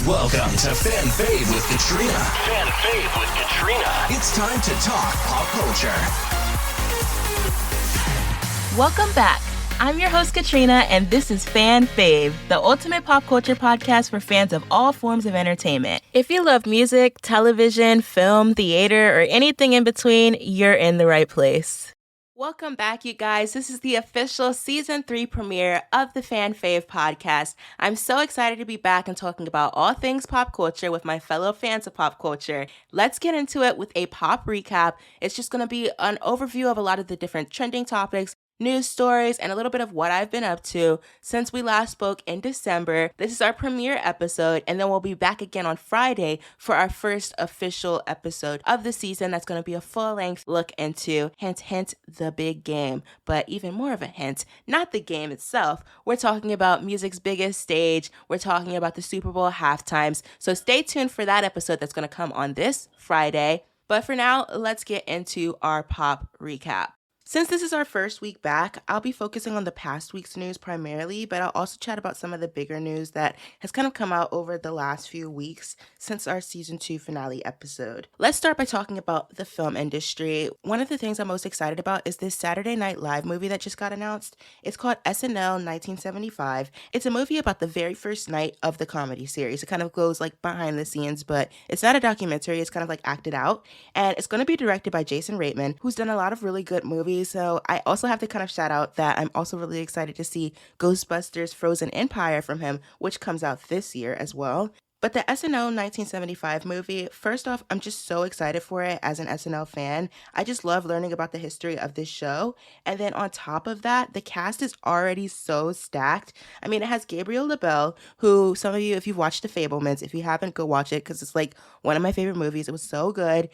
Welcome to Fan Fave with Katrina. Fan Fave with Katrina. It's time to talk pop culture. Welcome back. I'm your host, Katrina, and this is Fan Fave, the ultimate pop culture podcast for fans of all forms of entertainment. If you love music, television, film, theater, or anything in between, you're in the right place. Welcome back, you guys. This is the official Season 3 premiere of the Fan Fave podcast. I'm so excited to be back and talking about all things pop culture with my fellow fans of pop culture. Let's get into it with a pop recap. It's just going to be an overview of a lot of the different trending topics, news stories, and a little bit of what I've been up to since we last spoke in December. This is our premiere episode, and then we'll be back again on Friday for our first official episode of the season. That's going to be a full-length look into, hint, hint, the big game. But even more of a hint, not the game itself. We're talking about music's biggest stage. We're talking about the Super Bowl halftimes. So stay tuned for that episode that's going to come on this Friday. But for now, let's get into our pop recap. Since this is our first week back, I'll be focusing on the past week's news primarily, but I'll also chat about some of the bigger news that has kind of come out over the last few weeks since our Season 2 finale episode. Let's start by talking about the film industry. One of the things I'm most excited about is this Saturday Night Live movie that just got announced. It's called SNL 1975. It's a movie about the very first night of the comedy series. It kind of goes like behind the scenes, but it's not a documentary. It's kind of like acted out. And it's going to be directed by Jason Reitman, who's done a lot of really good movies. So I also have to kind of shout out that I'm also really excited to see Ghostbusters Frozen Empire from him, which comes out this year as well. But the SNL 1975 movie, first off, I'm just so excited for it as an SNL fan. I just love learning about the history of this show. And then on top of that, the cast is already so stacked. I mean, it has Gabriel LaBelle, who some of you, if you've watched The Fabelmans, if you haven't, go watch it because it's like one of my favorite movies. It was so good.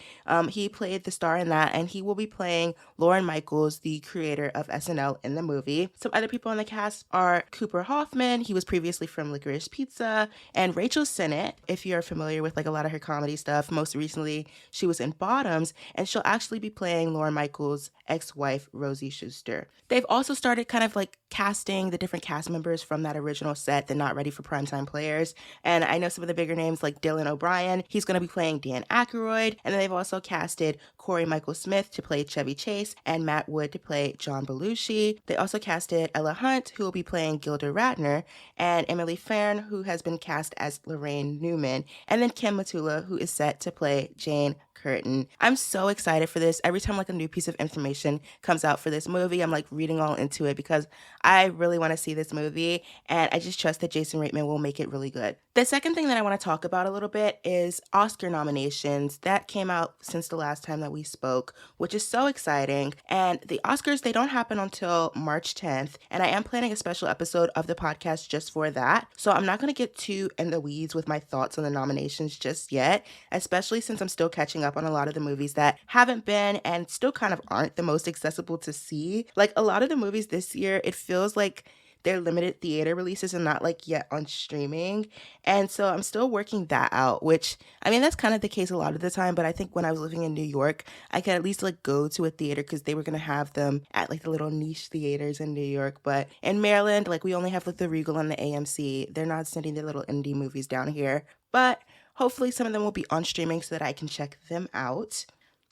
He played the star in that, and he will be playing Lorne Michaels, the creator of SNL, in the movie. Some other people on the cast are Cooper Hoffman. He was previously from Licorice Pizza, and Rachel Sennett. If you're familiar with like a lot of her comedy stuff, most recently she was in Bottoms, and she'll actually be playing Lorne Michaels' ex-wife, Rosie Schuster. They've also started kind of like casting the different cast members from that original set, the Not Ready for Primetime players. And I know some of the bigger names like Dylan O'Brien, he's going to be playing Dan Aykroyd. And then they've also casted Corey Michael Smith to play Chevy Chase and Matt Wood to play John Belushi. They also casted Ella Hunt, who will be playing Gilda Radner, and Emily Fern, who has been cast as Lorraine Newman, and then Kim Matula, who is set to play Jane Curtin. I'm so excited for this. Every time like a new piece of information comes out for this movie, I'm like reading all into it because I really want to see this movie, and I just trust that Jason Reitman will make it really good. The second thing that I want to talk about a little bit is Oscar nominations. That came out since the last time that we spoke, which is so exciting. And the Oscars, they don't happen until March 10th, and I am planning a special episode of the podcast just for that. So I'm not going to get too in the weeds with my thoughts on the nominations just yet, especially since I'm still catching up on a lot of the movies that haven't been and still kind of aren't the most accessible to see. Like a lot of the movies this year, it feels like they're limited theater releases and not like yet on streaming. And so I'm still working that out, which I mean, that's kind of the case a lot of the time. But I think when I was living in New York, I could at least like go to a theater because they were going to have them at like the little niche theaters in New York. But in Maryland, like we only have like the Regal and the AMC. They're not sending their little indie movies down here. But hopefully some of them will be on streaming so that I can check them out.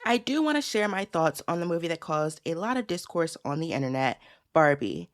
I do want to share my thoughts on the movie that caused a lot of discourse on the internet, Barbie.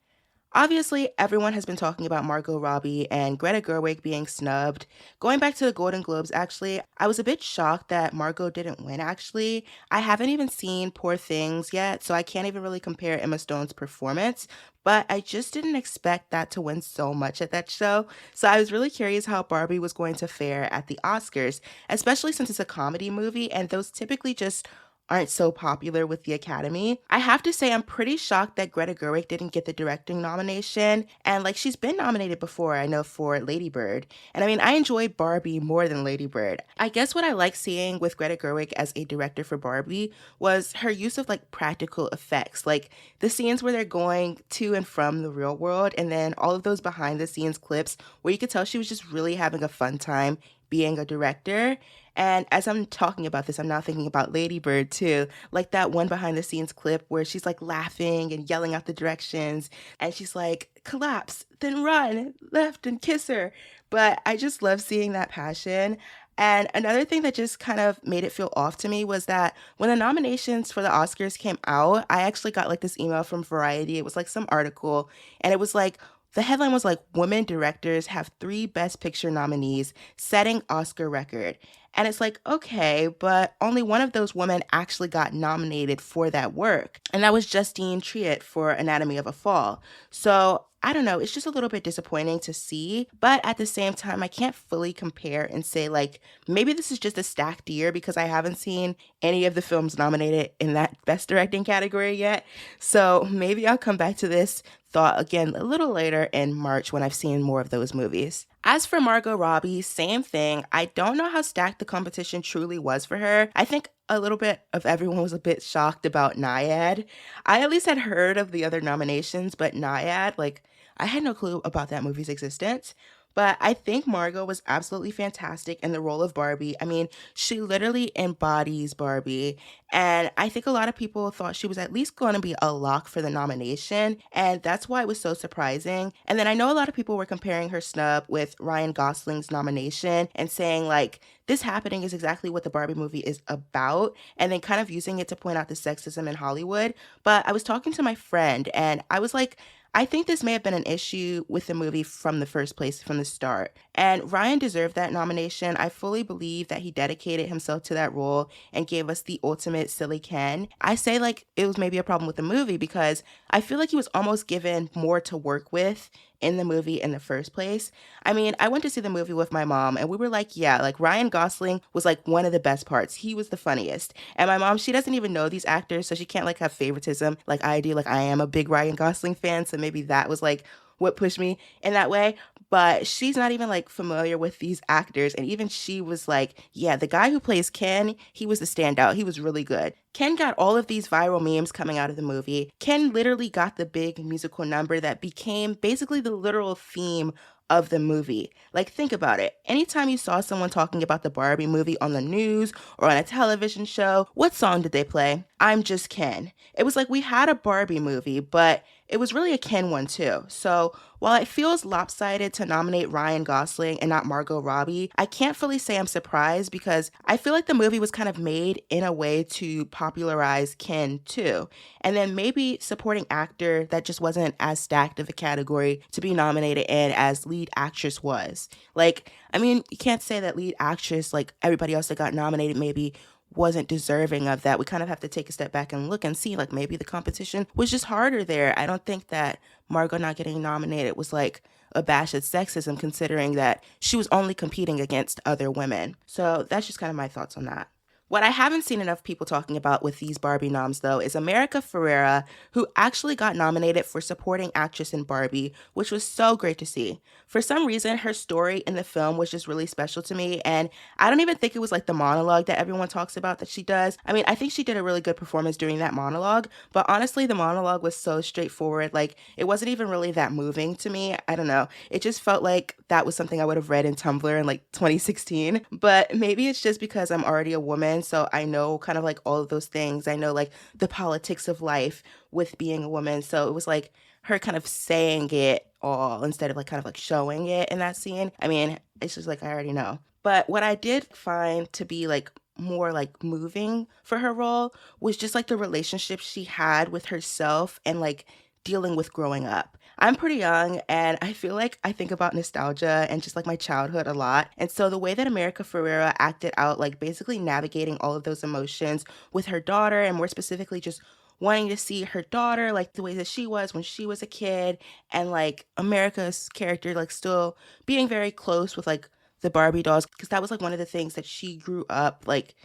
Obviously, everyone has been talking about Margot Robbie and Greta Gerwig being snubbed. Going back to the Golden Globes, actually, I was a bit shocked that Margot didn't win, actually. I haven't even seen Poor Things yet, so I can't even really compare Emma Stone's performance, but I just didn't expect that to win so much at that show. So I was really curious how Barbie was going to fare at the Oscars, especially since it's a comedy movie, and those typically just aren't so popular with the Academy. I have to say I'm pretty shocked that Greta Gerwig didn't get the directing nomination, and like she's been nominated before, I know, for Lady Bird. And I mean, I enjoy Barbie more than Lady Bird. I guess what I like seeing with Greta Gerwig as a director for Barbie was her use of like practical effects, like the scenes where they're going to and from the real world, and then all of those behind the scenes clips where you could tell she was just really having a fun time being a director. And as I'm talking about this, I'm now thinking about Lady Bird too. Like that one behind the scenes clip where she's like laughing and yelling out the directions. And she's like, collapse, then run left and kiss her. But I just love seeing that passion. And another thing that just kind of made it feel off to me was that when the nominations for the Oscars came out, I actually got like this email from Variety. It was like some article, and it was like, the headline was like, women directors have 3 Best Picture nominees, setting Oscar record. And it's like, okay, but only one of those women actually got nominated for that work. And that was Justine Triet for Anatomy of a Fall. So I don't know, it's just a little bit disappointing to see. But at the same time, I can't fully compare and say like, maybe this is just a stacked year because I haven't seen any of the films nominated in that Best Directing category yet. So maybe I'll come back to this thought again a little later in March when I've seen more of those movies. As for Margot Robbie, same thing. I don't know how stacked the competition truly was for her. I think a little bit of everyone was a bit shocked about Naiad. I at least had heard of the other nominations, but Naiad, like, I had no clue about that movie's existence. But I think Margot was absolutely fantastic in the role of Barbie. I mean, she literally embodies Barbie. And I think a lot of people thought she was at least going to be a lock for the nomination. And that's why it was so surprising. And then I know a lot of people were comparing her snub with Ryan Gosling's nomination and saying, like, this happening is exactly what the Barbie movie is about. And then kind of using it to point out the sexism in Hollywood. But I was talking to my friend and I was like, I think this may have been an issue with the movie from the first place, from the start. And Ryan deserved that nomination. I fully believe that he dedicated himself to that role and gave us the ultimate silly Ken. I say like it was maybe a problem with the movie because I feel like he was almost given more to work with in the movie in the first place. I mean, I went to see the movie with my mom and we were like, yeah, like Ryan Gosling was like one of the best parts. He was the funniest. And my mom, she doesn't even know these actors, so she can't like have favoritism like I do. Like I am a big Ryan Gosling fan, so maybe that was like what pushed me in that way. But she's not even like familiar with these actors. And even she was like, yeah, the guy who plays Ken, he was the standout. He was really good. Ken got all of these viral memes coming out of the movie. Ken literally got the big musical number that became basically the literal theme of the movie. Like, think about it. Anytime you saw someone talking about the Barbie movie on the news or on a television show, what song did they play? I'm Just Ken. It was like we had a Barbie movie, but it was really a Ken one too. So while it feels lopsided to nominate Ryan Gosling and not Margot Robbie, I can't fully say I'm surprised because I feel like the movie was kind of made in a way to popularize Ken too. And then maybe supporting actor that just wasn't as stacked of a category to be nominated in as lead actress was. Like, I mean, you can't say that lead actress, like everybody else that got nominated, maybe wasn't deserving of that. We kind of have to take a step back and look and see, like, maybe the competition was just harder there. I don't think that Margot not getting nominated was like a bash at sexism, considering that she was only competing against other women. So that's just kind of my thoughts on that. What I haven't seen enough people talking about with these Barbie noms, though, is America Ferrera, who actually got nominated for supporting actress in Barbie, which was so great to see. For some reason, her story in the film was just really special to me, and I don't even think it was like the monologue that everyone talks about that she does. I mean, I think she did a really good performance during that monologue, but honestly, the monologue was so straightforward. Like, it wasn't even really that moving to me. I don't know. It just felt like that was something I would have read in Tumblr in like 2016, but maybe it's just because I'm already a woman. So I know kind of like all of those things. I know like the politics of life with being a woman. So it was like her kind of saying it all instead of like kind of like showing it in that scene. I mean, it's just like I already know. But what I did find to be like more like moving for her role was just like the relationship she had with herself and like dealing with growing up. I'm pretty young and I feel like I think about nostalgia and just like my childhood a lot. And so the way that America Ferrera acted out, like basically navigating all of those emotions with her daughter and more specifically just wanting to see her daughter like the way that she was when she was a kid and like America's character like still being very close with like the Barbie dolls because that was like one of the things that she grew up like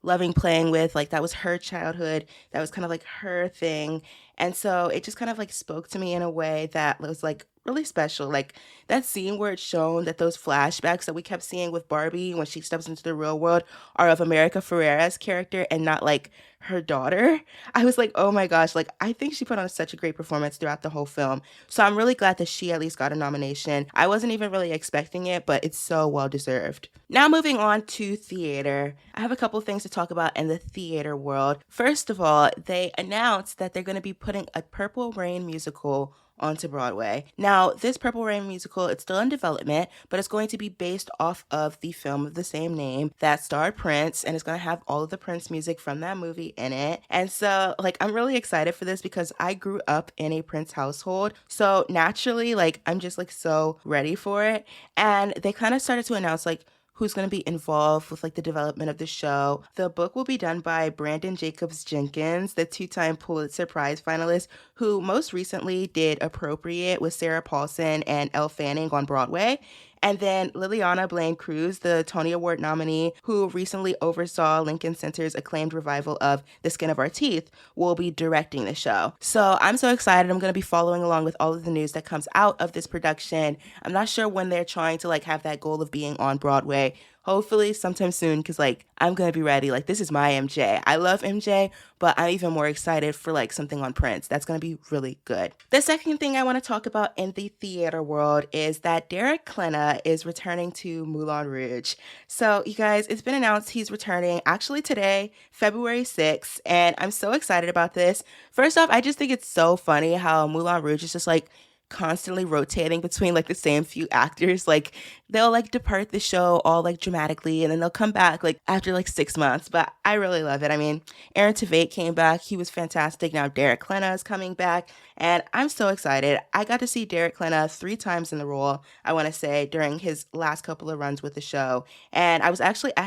loving playing with. Like that was her childhood. That was kind of like her thing. And so it just kind of like spoke to me in a way that was like really special. Like that scene where it's shown that those flashbacks that we kept seeing with Barbie when she steps into the real world are of America Ferrera's character and not like her daughter. I was like, oh my gosh, like I think she put on such a great performance throughout the whole film. So I'm really glad that she at least got a nomination. I wasn't even really expecting it, but it's so well deserved. Now moving on to theater. I have a couple things to talk about in the theater world. First of all, they announced that they're going to be putting a Purple Rain musical onto Broadway. Now, this Purple Rain musical, it's still in development, but it's going to be based off of the film of the same name that starred Prince, and it's going to have all of the Prince music from that movie in it. And so, like, I'm really excited for this because I grew up in a Prince household. So naturally, like, I'm just like so ready for it. And they kind of started to announce like who's going to be involved with like the development of the show. The book will be done by Brandon Jacobs Jenkins, the two-time Pulitzer Prize finalist, who most recently did Appropriate with Sarah Paulson and Elle Fanning on Broadway. And then Liliana Blaine Cruz, the Tony Award nominee, who recently oversaw Lincoln Center's acclaimed revival of The Skin of Our Teeth, will be directing the show. So I'm so excited. I'm going to be following along with all of the news that comes out of this production. I'm not sure when they're trying to like have that goal of being on Broadway. Hopefully sometime soon, because like I'm going to be ready. Like this is my MJ. I love MJ, but I'm even more excited for like something on Prince. That's going to be really good. The second thing I want to talk about in the theater world is that Derek Klena is returning to Moulin Rouge. So you guys, it's been announced he's returning actually today, February 6th, and I'm so excited about this. First off, I just think it's so funny how Moulin Rouge is just like constantly rotating between like the same few actors. Like they'll like depart the show all like dramatically and then they'll come back like after like 6 months. But I really love it. I mean, Aaron Tveit came back. He was fantastic. Now Derek Klena is coming back and I'm so excited. I got to see Derek Klena 3 times in the role, I want to say, during his last couple of runs with the show. And I was actually at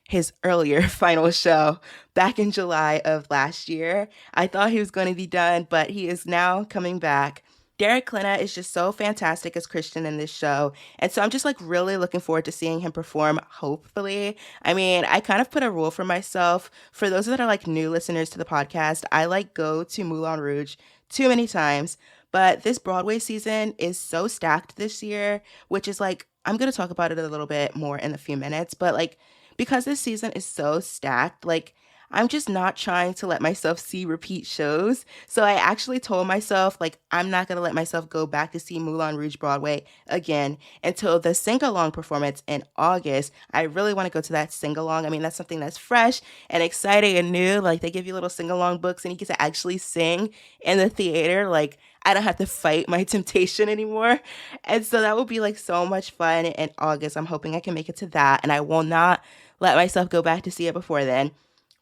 his earlier final show back in July of last year. I thought he was going to be done, but he is now coming back. Derek Klena is just so fantastic as Christian in this show. And so I'm just like really looking forward to seeing him perform, hopefully. I mean, I kind of put a rule for myself. For those that are like new listeners to the podcast, I like go to Moulin Rouge too many times. But this Broadway season is so stacked this year, which is like, I'm going to talk about it a little bit more in a few minutes. But like, because this season is so stacked, like, I'm just not trying to let myself see repeat shows. So I actually told myself, like, I'm not going to let myself go back to see Moulin Rouge Broadway again until the sing-along performance in August. I really want to go to that sing-along. I mean, that's something that's fresh and exciting and new. Like, they give you little sing-along books and you get to actually sing in the theater. Like, I don't have to fight my temptation anymore. And so that will be, like, so much fun in August. I'm hoping I can make it to that, and I will not let myself go back to see it before then.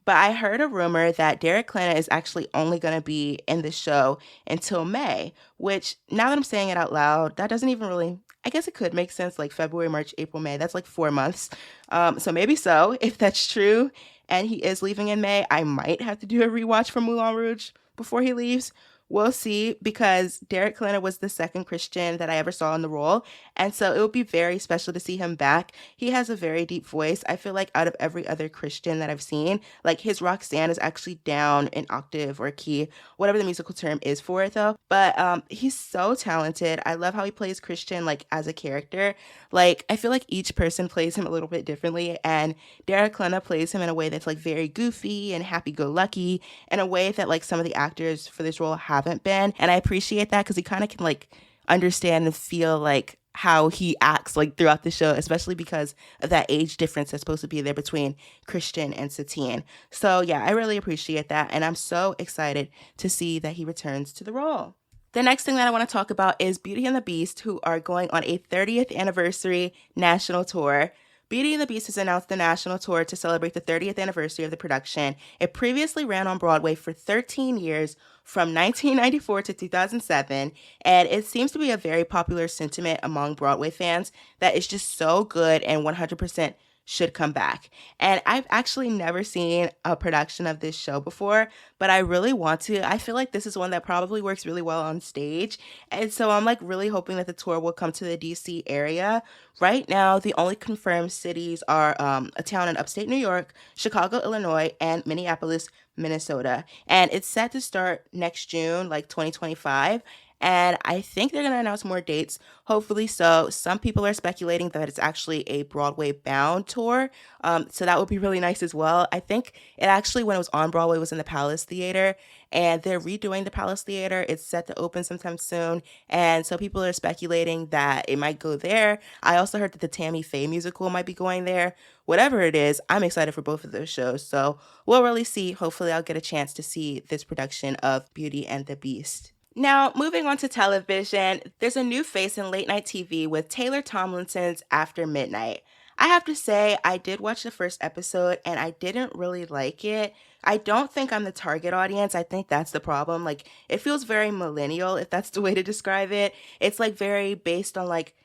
But I heard a rumor that Derek Klena is actually only going to be in the show until May, which now that I'm saying it out loud, that doesn't even really, I guess it could make sense, like February, March, April, May. That's like 4 months. So maybe so, if that's true, and he is leaving in May, I might have to do a rewatch for Moulin Rouge before he leaves. We'll see, because Derek Klena was the second Christian that I ever saw in the role, and so it would be very special to see him back. He has a very deep voice. I feel like out of every other Christian that I've seen, like his Roxanne is actually down an octave or a key, whatever the musical term is for it though. But he's so talented. I love how he plays Christian like as a character. Like I feel like each person plays him a little bit differently, and Derek Klena plays him in a way that's like very goofy and happy-go-lucky, in a way that like some of the actors for this role haven't been. And I appreciate that because he kind of can like understand and feel like how he acts like throughout the show, especially because of that age difference that's supposed to be there between Christian and Satine. So yeah, I really appreciate that, and I'm so excited to see that he returns to the role. The next thing that I want to talk about is Beauty and the Beast, who are going on a 30th anniversary national tour. Beauty and the Beast has announced the national tour to celebrate the 30th anniversary of the production. It previously ran on Broadway for 13 years, from 1994 to 2007, and it seems to be a very popular sentiment among Broadway fans that it's just so good and 100% should come back. And I've actually never seen a production of this show before, but I really want to. I feel like this is one that probably works really well on stage. And so I'm like really hoping that the tour will come to the DC area. Right now, the only confirmed cities are a town in upstate New York, Chicago, Illinois, and Minneapolis, Minnesota. And it's set to start next June, like 2025. And I think they're going to announce more dates, hopefully. So some people are speculating that it's actually a Broadway bound tour. So that would be really nice as well. I think it actually, when it was on Broadway, was in the Palace Theater, and they're redoing the Palace Theater. It's set to open sometime soon. And so people are speculating that it might go there. I also heard that the Tammy Faye musical might be going there. Whatever it is, I'm excited for both of those shows. So we'll really see. Hopefully I'll get a chance to see this production of Beauty and the Beast. Now, moving on to television, there's a new face in late night TV with Taylor Tomlinson's After Midnight. I have to say, I did watch the first episode and I didn't really like it. I don't think I'm the target audience. I think that's the problem. Like, it feels very millennial, if that's the way to describe it. It's like very based on like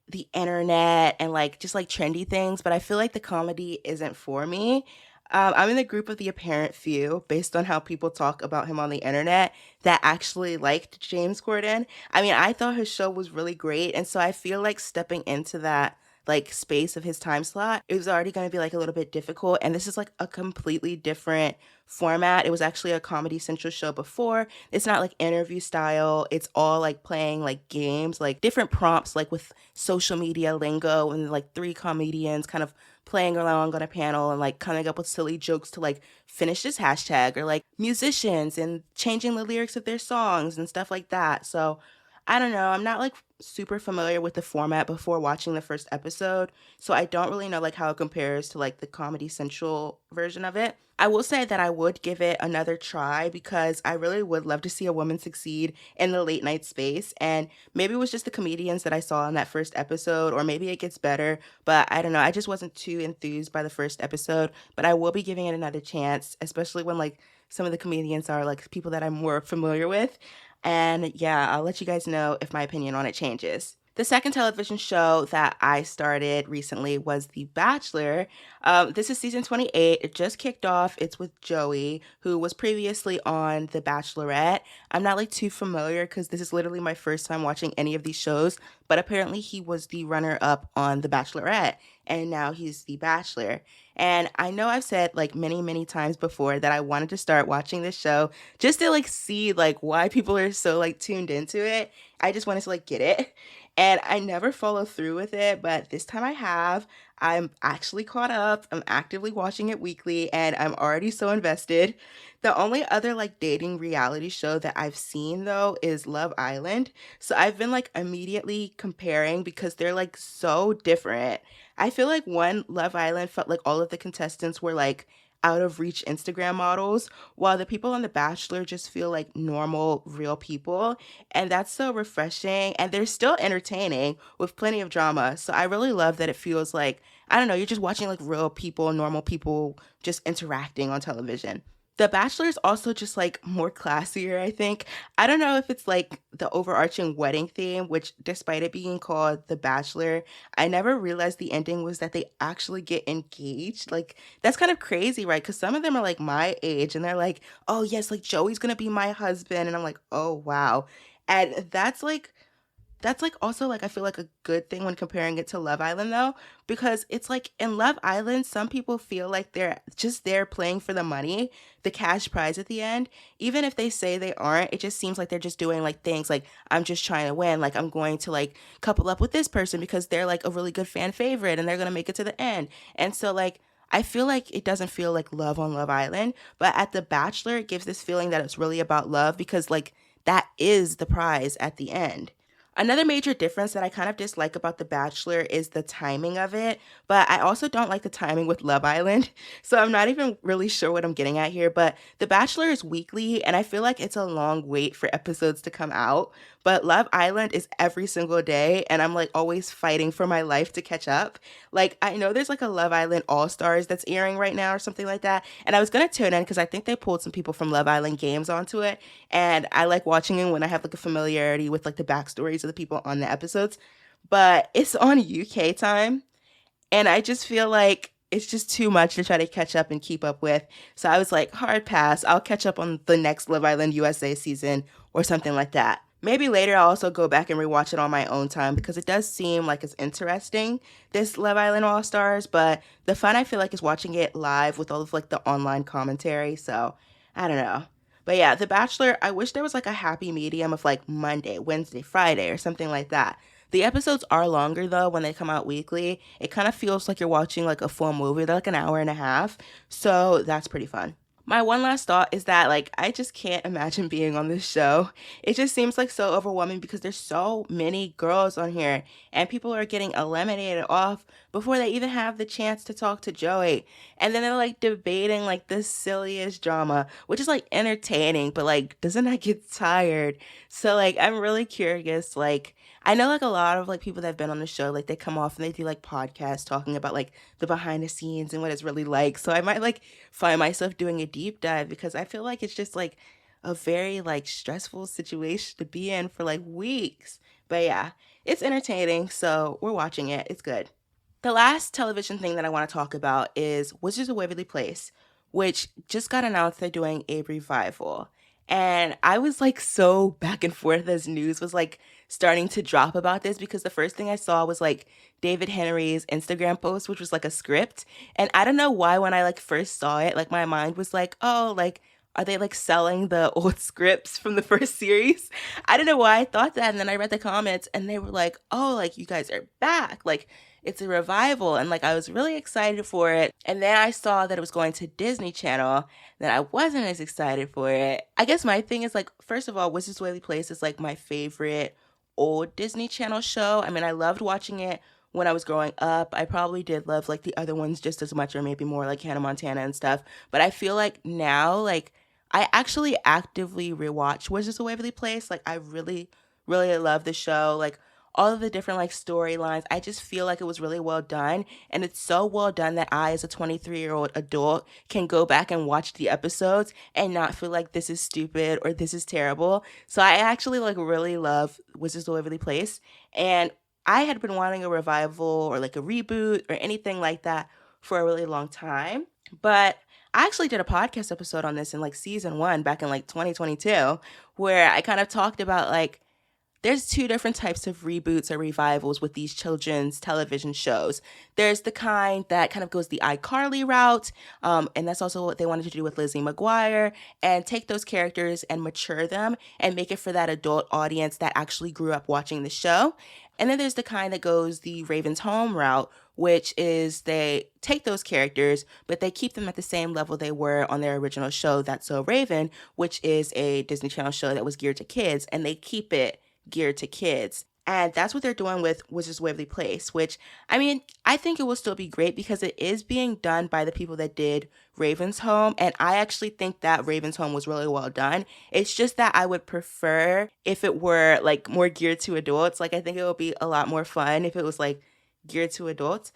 the internet and like just like trendy things, but I feel like the comedy isn't for me. I'm in the group of the apparent few, based on how people talk about him on the internet, that actually liked James Corden. I mean, I thought his show was really great, and so I feel like stepping into that like space of his time slot, it was already going to be like a little bit difficult. And this is like a completely different format. It was actually a Comedy Central show before. It's not like interview style. It's all like playing like games, like different prompts, like with social media lingo, and like three comedians kind of playing along on a panel and like coming up with silly jokes to like finish this hashtag, or like musicians and changing the lyrics of their songs and stuff like that. So I don't know. I'm not like super familiar with the format before watching the first episode, so I don't really know like how it compares to like the Comedy Central version of it. I will say that I would give it another try because I really would love to see a woman succeed in the late night space, and maybe it was just the comedians that I saw in that first episode, or maybe it gets better, but I don't know. I just wasn't too enthused by the first episode, but I will be giving it another chance, especially when like some of the comedians are like people that I'm more familiar with. And yeah, I'll let you guys know if my opinion on it changes. The second television show that I started recently was The Bachelor. This is season 28. It just kicked off. It's with Joey, who was previously on The Bachelorette. I'm not like too familiar because this is literally my first time watching any of these shows, but apparently he was the runner-up on The Bachelorette, and now he's The Bachelor. And I know I've said like many, many times before that I wanted to start watching this show just to like see like why people are so like tuned into it. I just wanted to like get it. And I never follow through with it, but this time I have. I'm actually caught up. I'm actively watching it weekly, and I'm already so invested. The only other like dating reality show that I've seen though is Love Island. So I've been like immediately comparing because they're like so different. I feel like one Love Island felt like all of the contestants were like out of reach Instagram models, while the people on The Bachelor just feel like normal, real people. And that's so refreshing. And they're still entertaining with plenty of drama. So I really love that it feels like, I don't know, you're just watching like real people, normal people just interacting on television. The Bachelor is also just like more classier, I think. I don't know if it's like the overarching wedding theme, which despite it being called The Bachelor, I never realized the ending was that they actually get engaged. Like, that's kind of crazy, right? Because some of them are like my age and they're like, oh, yes, like Joey's going to be my husband. And I'm like, oh, wow. And that's also like I feel like a good thing when comparing it to Love Island though, because it's like in Love Island, some people feel like they're just there playing for the money, the cash prize at the end. Even if they say they aren't, it just seems like they're just doing like things like I'm just trying to win, like I'm going to like couple up with this person because they're like a really good fan favorite and they're gonna make it to the end. And so like I feel like it doesn't feel like love on Love Island, but at The Bachelor, it gives this feeling that it's really about love because like that is the prize at the end. Another major difference that I kind of dislike about The Bachelor is the timing of it, but I also don't like the timing with Love Island, so I'm not even really sure what I'm getting at here, but The Bachelor is weekly, and I feel like it's a long wait for episodes to come out, but Love Island is every single day, and I'm like always fighting for my life to catch up. Like, I know there's like a Love Island All-Stars that's airing right now or something like that, and I was gonna tune in because I think they pulled some people from Love Island Games onto it, and I like watching it when I have like a familiarity with like the backstories of the people on the episodes, but it's on UK time, and I just feel like it's just too much to try to catch up and keep up with. So I was like, hard pass. I'll catch up on the next Love Island USA season or something like that. Maybe later I'll also go back and rewatch it on my own time because it does seem like it's interesting, this Love Island All Stars, but the fun I feel like is watching it live with all of like the online commentary. So I don't know. But yeah, The Bachelor, I wish there was like a happy medium of like Monday, Wednesday, Friday or something like that. The episodes are longer though when they come out weekly. It kind of feels like you're watching like a full movie. They're like an hour and a half. So that's pretty fun. My one last thought is that like I just can't imagine being on this show. It just seems like so overwhelming because there's so many girls on here and people are getting eliminated off before they even have the chance to talk to Joey. And then they're like debating like the silliest drama, which is like entertaining, but like doesn't that get tired? So like I'm really curious like I know like a lot of like people that have been on the show, like they come off and they do like podcasts talking about like the behind the scenes and what it's really like. So I might like find myself doing a deep dive because I feel like it's just like a very like stressful situation to be in for like weeks. But yeah, it's entertaining. So we're watching it. It's good. The last television thing that I want to talk about is Wizards of Waverly Place, which just got announced they're doing a revival. And I was like so back and forth as news was like starting to drop about this because the first thing I saw was like David Henry's Instagram post, which was like a script. And I don't know why when I like first saw it, like my mind was like, oh, like, are they like selling the old scripts from the first series? I don't know why I thought that. And then I read the comments and they were like, oh, like you guys are back. Like it's a revival. And like I was really excited for it. And then I saw that it was going to Disney Channel. Then I wasn't as excited for it. I guess my thing is like, first of all, Wizards of Waverly Place is like my favorite old Disney Channel show. I mean, I loved watching it when I was growing up. I probably did love like the other ones just as much or maybe more like Hannah Montana and stuff. But I feel like now, like I actually actively rewatch Wizards of Waverly Place. Like I really, really love the show. Like all of the different like storylines. I just feel like it was really well done. And it's so well done that I, as a 23-year-old adult, can go back and watch the episodes and not feel like this is stupid or this is terrible. So I actually like really love Wizards of Waverly Place. And I had been wanting a revival or like a reboot or anything like that for a really long time. But I actually did a podcast episode on this in like season 1 back in like 2022, where I kind of talked about like there's two different types of reboots or revivals with these children's television shows. There's the kind that kind of goes the iCarly route, and that's also what they wanted to do with Lizzie McGuire, and take those characters and mature them and make it for that adult audience that actually grew up watching the show. And then there's the kind that goes the Raven's Home route, which is they take those characters, but they keep them at the same level they were on their original show, That's So Raven, which is a Disney Channel show that was geared to kids, and they keep it geared to kids. And that's what they're doing with Wizards of Waverly Place, which, I mean, I think it will still be great because it is being done by the people that did Raven's Home. And I actually think that Raven's Home was really well done. It's just that I would prefer if it were like more geared to adults. Like, I think it would be a lot more fun if it was like geared to adults.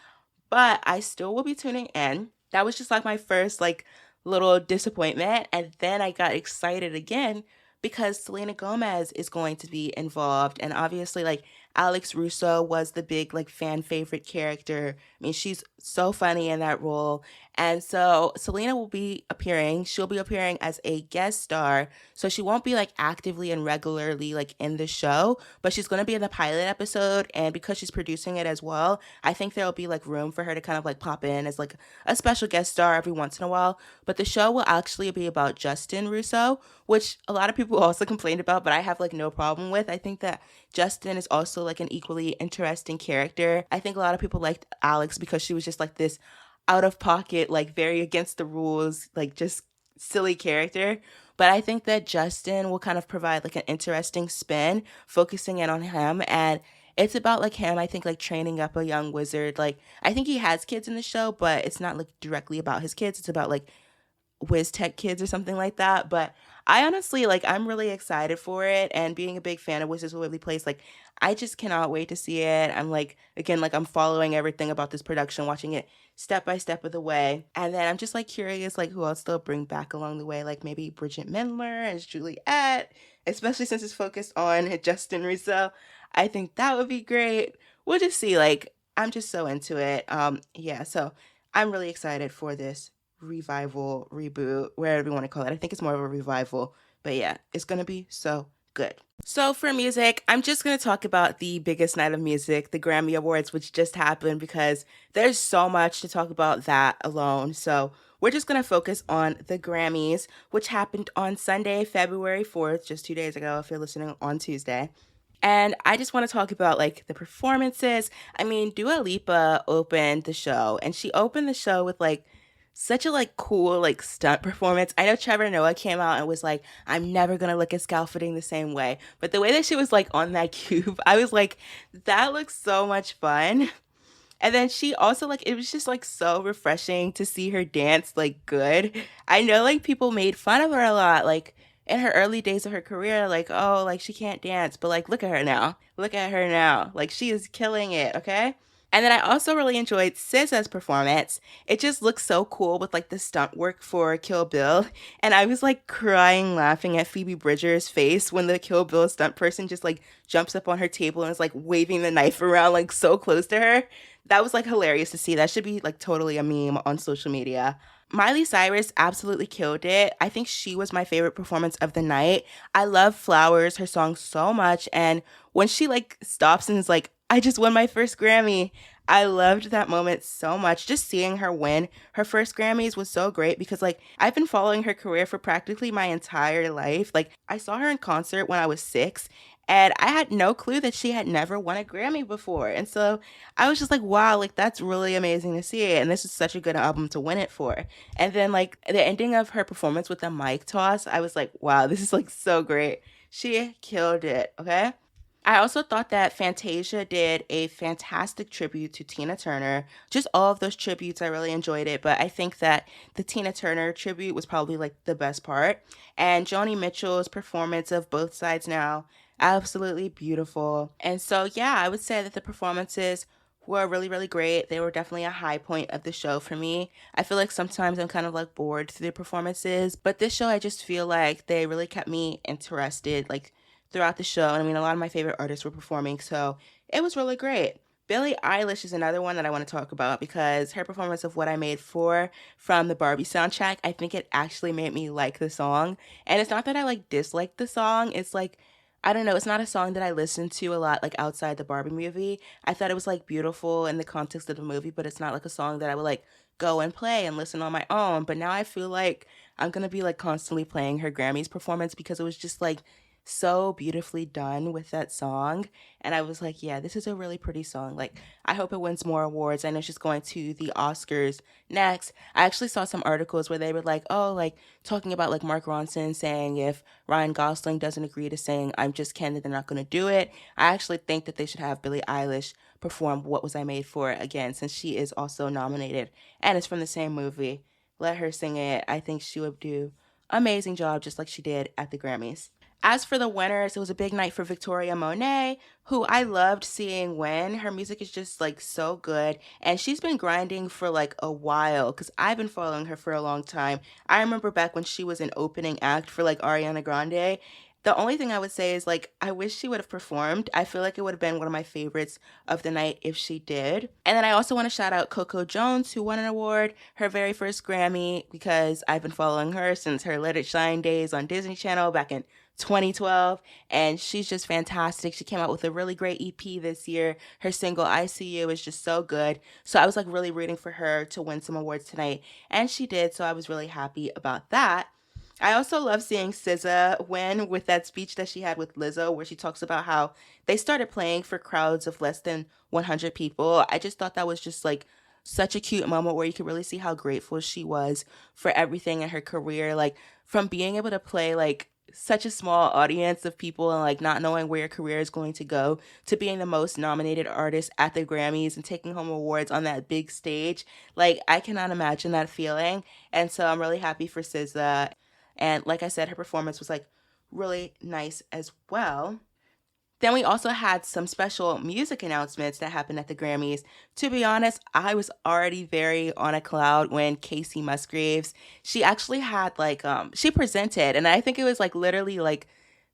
But I still will be tuning in. That was just like my first like little disappointment. And then I got excited again because Selena Gomez is going to be involved. And obviously, like, Alex Russo was the big, like, fan favorite character. I mean, she's so funny in that role. And so Selena will be appearing. She'll be appearing as a guest star. So she won't be, like, actively and regularly, like, in the show. But she's going to be in the pilot episode. And because she's producing it as well, I think there'll be, like, room for her to kind of, like, pop in as, like, a special guest star every once in a while. But the show will actually be about Justin Russo, which a lot of people also complained about, but I have like no problem with. I think that Justin is also like an equally interesting character. I think a lot of people liked Alex because she was just like this out of pocket, like very against the rules, like just silly character. But I think that Justin will kind of provide like an interesting spin, focusing in on him. And it's about like him, I think, like training up a young wizard. Like I think he has kids in the show, but it's not like directly about his kids. It's about like Wiz Tech kids or something like that. But I honestly, like, I'm really excited for it. And being a big fan of Wizards of Waverly Place, like, I just cannot wait to see it. I'm like, again, like, I'm following everything about this production, watching it step by step of the way. And then I'm just, like, curious, like, who else they'll bring back along the way. Like, maybe Bridget Mendler as Juliet, especially since it's focused on Justin Russo. I think that would be great. We'll just see. Like, I'm just so into it. Yeah, so I'm really excited for this revival, reboot, whatever you want to call it. I think it's more of a revival, but yeah, it's going to be so good. So for music, I'm just going to talk about the biggest night of music, the Grammy Awards, which just happened because there's so much to talk about that alone. So we're just going to focus on the Grammys, which happened on Sunday, February 4th, just 2 days ago if you're listening on Tuesday. And I just want to talk about like the performances. I mean, Dua Lipa opened the show and she opened the show with like such a like cool like stunt performance. I know Trevor Noah came out and was like, I'm never gonna look at scaffolding the same way. But the way that she was like on that cube, I was like, that looks so much fun. And then she also like it was just like so refreshing to see her dance like good. I know like people made fun of her a lot, like in her early days of her career, like, oh, like she can't dance, but like look at her now. Look at her now. Like she is killing it, okay? And then I also really enjoyed SZA's performance. It just looks so cool with like the stunt work for Kill Bill. And I was like crying laughing at Phoebe Bridgers' face when the Kill Bill stunt person just like jumps up on her table and is like waving the knife around like so close to her. That was like hilarious to see. That should be like totally a meme on social media. Miley Cyrus absolutely killed it. I think she was my favorite performance of the night. I love Flowers, her song, so much. And when she like stops and is like, I just won my first Grammy, I loved that moment so much. Just seeing her win her first Grammys was so great because like I've been following her career for practically my entire life. Like I saw her in concert when I was 6 and I had no clue that she had never won a Grammy before. And so I was just like, wow, like that's really amazing to see it. And this is such a good album to win it for. And then like the ending of her performance with the mic toss, I was like, wow, this is like so great. She killed it, okay? I also thought that Fantasia did a fantastic tribute to Tina Turner. Just all of those tributes, I really enjoyed it. But I think that the Tina Turner tribute was probably like the best part. And Joni Mitchell's performance of Both Sides Now, absolutely beautiful. And so, yeah, I would say that the performances were really, really great. They were definitely a high point of the show for me. I feel like sometimes I'm kind of like bored through the performances. But this show, I just feel like they really kept me interested, like throughout the show. And I mean, a lot of my favorite artists were performing, so it was really great. Billie Eilish is another one that I want to talk about because her performance of What I Made For from the Barbie soundtrack, I think it actually made me like the song. And it's not that I like dislike the song. It's like, I don't know, it's not a song that I listen to a lot like outside the Barbie movie. I thought it was like beautiful in the context of the movie, but it's not like a song that I would like go and play and listen on my own. But now I feel like I'm going to be like constantly playing her Grammys performance because it was just like so beautifully done with that song. And I was like, yeah, this is a really pretty song. Like, I hope it wins more awards. I know she's going to the Oscars next. I actually saw some articles where they were like, oh, like talking about like Mark Ronson saying if Ryan Gosling doesn't agree to saying I'm Just Ken, they're not going to do it. I actually think that they should have Billie Eilish perform What Was I Made For again, since she is also nominated and it's from the same movie. Let her sing it. I think she would do amazing job just like she did at the Grammys. As for the winners, it was a big night for Victoria Monet, who I loved seeing win. Her music is just like so good, and she's been grinding for like a while because I've been following her for a long time. I remember back when she was an opening act for like Ariana Grande. The only thing I would say is like I wish she would have performed. I feel like it would have been one of my favorites of the night if she did. And then I also want to shout out Coco Jones, who won an award, her very first Grammy, because I've been following her since her Let It Shine days on Disney Channel back in 2012, and she's just fantastic. She came out with a really great EP this year. Her single I See You is just so good. So I was like really rooting for her to win some awards tonight, and she did, so I was really happy about that. I also love seeing SZA win with that speech that she had with Lizzo where she talks about how they started playing for crowds of less than 100 people. I just thought that was just like such a cute moment where you could really see how grateful she was for everything in her career, like from being able to play like such a small audience of people and like not knowing where your career is going to go to being the most nominated artist at the Grammys and taking home awards on that big stage. Like I cannot imagine that feeling. And so I'm really happy for SZA. And like I said, her performance was like really nice as well. Then we also had some special music announcements that happened at the Grammys. To be honest, I was already very on a cloud when Casey Musgraves, she actually had like, she presented, and I think it was like literally like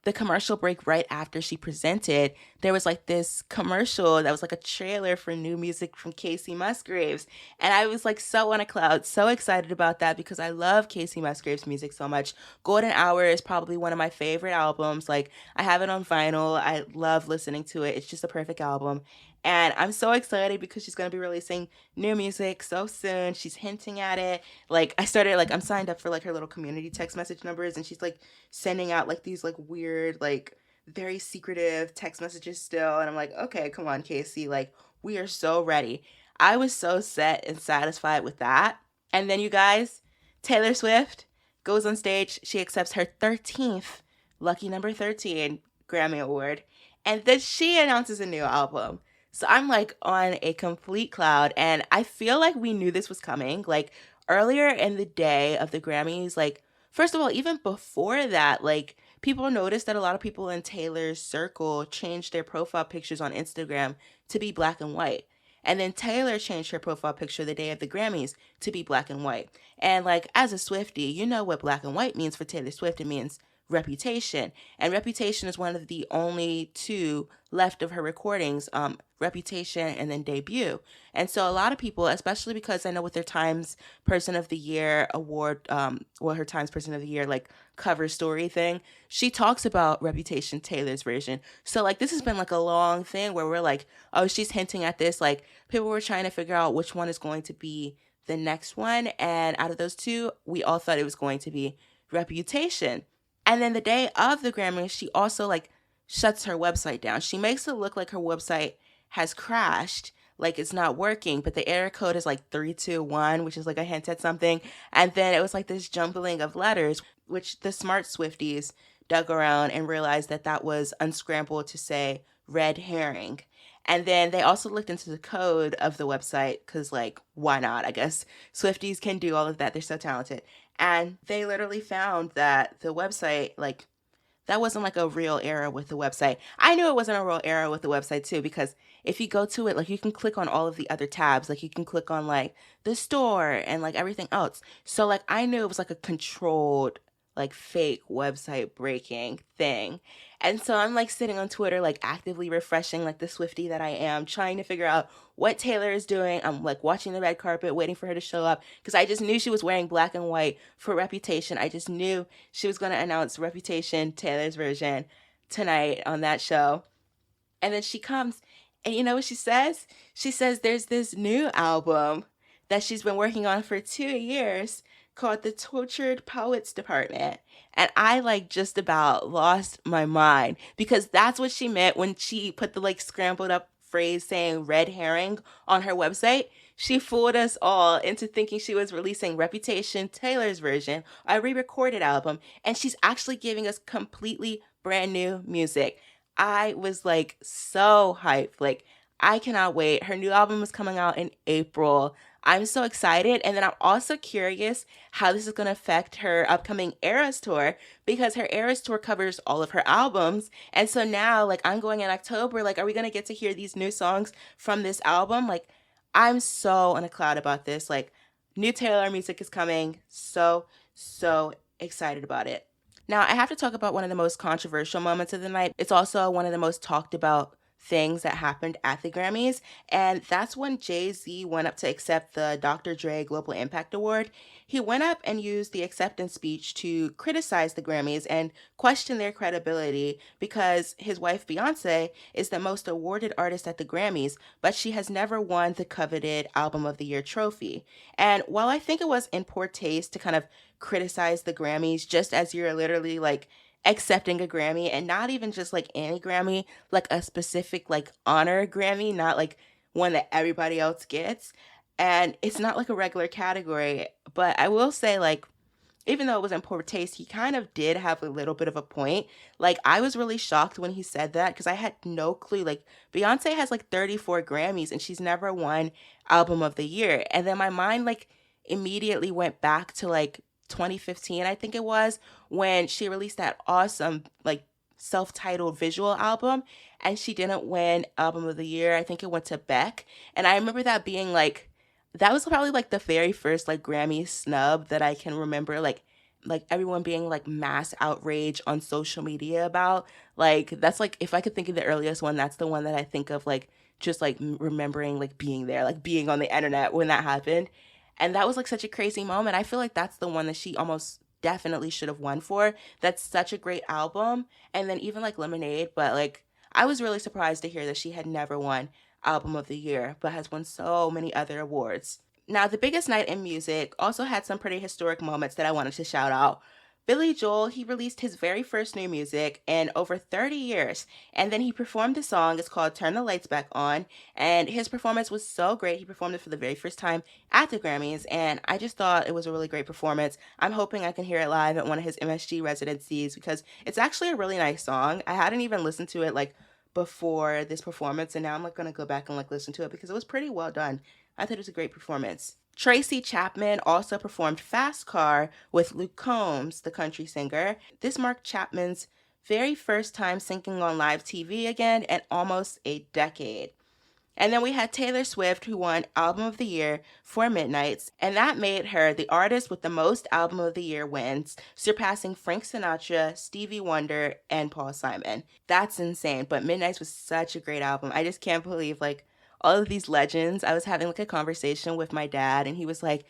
the commercial break right after she presented, there was like this commercial that was like a trailer for new music from Casey Musgraves. And I was like so on a cloud, so excited about that because I love Casey Musgraves' music so much. Golden Hour is probably one of my favorite albums. Like, I have it on vinyl. I love listening to it. It's just a perfect album. And I'm so excited because she's going to be releasing new music so soon. She's hinting at it. Like, I'm signed up for like her little community text message numbers, and she's like sending out like these like weird, like very secretive text messages still. And I'm like, okay, come on, Casey. Like, we are so ready. I was so set and satisfied with that. And then you guys, Taylor Swift goes on stage. She accepts her 13th, lucky number 13, Grammy Award. And then she announces a new album. So I'm like on a complete cloud, and I feel like we knew this was coming. Like, earlier in the day of the Grammys, like, first of all, even before that, like, people noticed that a lot of people in Taylor's circle changed their profile pictures on Instagram to be black and white. And then Taylor changed her profile picture the day of the Grammys to be black and white. And like, as a Swiftie, you know what black and white means for Taylor Swift. It means Reputation. And Reputation is one of the only two left of her recordings, Reputation and then Debut. And so a lot of people, especially because I know with their Times Person of the Year award, her Times Person of the Year like cover story thing, she talks about Reputation, Taylor's version. So like, this has been like a long thing where we're like, oh, she's hinting at this. Like, people were trying to figure out which one is going to be the next one. And out of those two, we all thought it was going to be Reputation. And then the day of the Grammys, she also like shuts her website down. She makes it look like her website has crashed, like it's not working, but the error code is like 321, which is like a hint at something. And then it was like this jumbling of letters, which the smart Swifties dug around and realized that that was unscrambled to say red herring. And then they also looked into the code of the website because, like, why not? I guess Swifties can do all of that. They're so talented. And they literally found that the website, like, that wasn't like a real error with the website. I knew it wasn't a real error with the website too, because if you go to it, like, you can click on all of the other tabs. Like, you can click on like the store and like everything else. So like, I knew it was like a controlled, like, fake website breaking thing. And so I'm like sitting on Twitter, like actively refreshing, like the Swiftie that I am, trying to figure out what Taylor is doing. I'm like watching the red carpet, waiting for her to show up, because I just knew she was wearing black and white for Reputation. I just knew she was going to announce Reputation, Taylor's version, tonight on that show. And then she comes, and you know what she says? She says there's this new album that she's been working on for 2 years called The Tortured Poets Department. And I like just about lost my mind, because that's what she meant when she put the like scrambled up phrase saying red herring on her website. She fooled us all into thinking she was releasing Reputation, Taylor's version, a re-recorded album, and she's actually giving us completely brand new music. I was like so hyped. Like, I cannot wait. Her new album is coming out in April. I'm so excited. And then I'm also curious how this is going to affect her upcoming Eras tour, because her Eras tour covers all of her albums. And so now, like, I'm going in October. Like, are we going to get to hear these new songs from this album? Like, I'm so on a cloud about this. Like, new Taylor music is coming. So excited about it. Now, I have to talk about one of the most controversial moments of the night. It's also one of the most talked about things that happened at the Grammys, and that's when Jay-Z went up to accept the Dr. Dre Global Impact Award. He went up and used the acceptance speech to criticize the Grammys and question their credibility, because his wife Beyonce is the most awarded artist at the Grammys, but she has never won the coveted Album of the Year trophy. And while I think it was in poor taste to kind of criticize the Grammys just as you're literally like accepting a Grammy, and not even just like any Grammy, like a specific like honor Grammy, not like one that everybody else gets. And it's not like a regular category, but I will say, like, even though it was in poor taste, he kind of did have a little bit of a point. Like, I was really shocked when he said that, because I had no clue. Like, Beyonce has like 34 Grammys and she's never won Album of the Year. And then my mind like immediately went back to like 2015, I think it was, when she released that awesome like self-titled visual album and she didn't win Album of the Year. I think it went to Beck. And I remember that being like, that was probably like the very first like Grammy snub that I can remember like like everyone being like mass outrage on social media about. Like that's like if I could think of the earliest one, that's the one that I think of, like just like remembering like being there, like being on the internet when that happened. And that was like such a crazy moment. I feel like that's the one that she almost definitely should have won for. That's such a great album. And then even like Lemonade, but like I was really surprised to hear that she had never won Album of the Year, but has won so many other awards. Now, the biggest night in music also had some pretty historic moments that I wanted to shout out. Billy Joel, he released his very first new music in over 30 years, and then he performed the song. It's called Turn the Lights Back On, and his performance was so great. He performed it for the very first time at the Grammys, and I just thought it was a really great performance. I'm hoping I can hear it live at one of his MSG residencies because it's actually a really nice song. I hadn't even listened to it like before this performance, and now I'm like gonna go back and like listen to it because it was pretty well done. I thought it was a great performance. Tracy Chapman also performed Fast Car with Luke Combs, the country singer. This marked Chapman's very first time singing on live TV again in almost a decade. And then we had Taylor Swift, who won Album of the Year for Midnights, and that made her the artist with the most Album of the Year wins, surpassing Frank Sinatra, Stevie Wonder, and Paul Simon. That's insane, but Midnights was such a great album. I just can't believe, like, all of these legends. I was having like a conversation with my dad, and he was like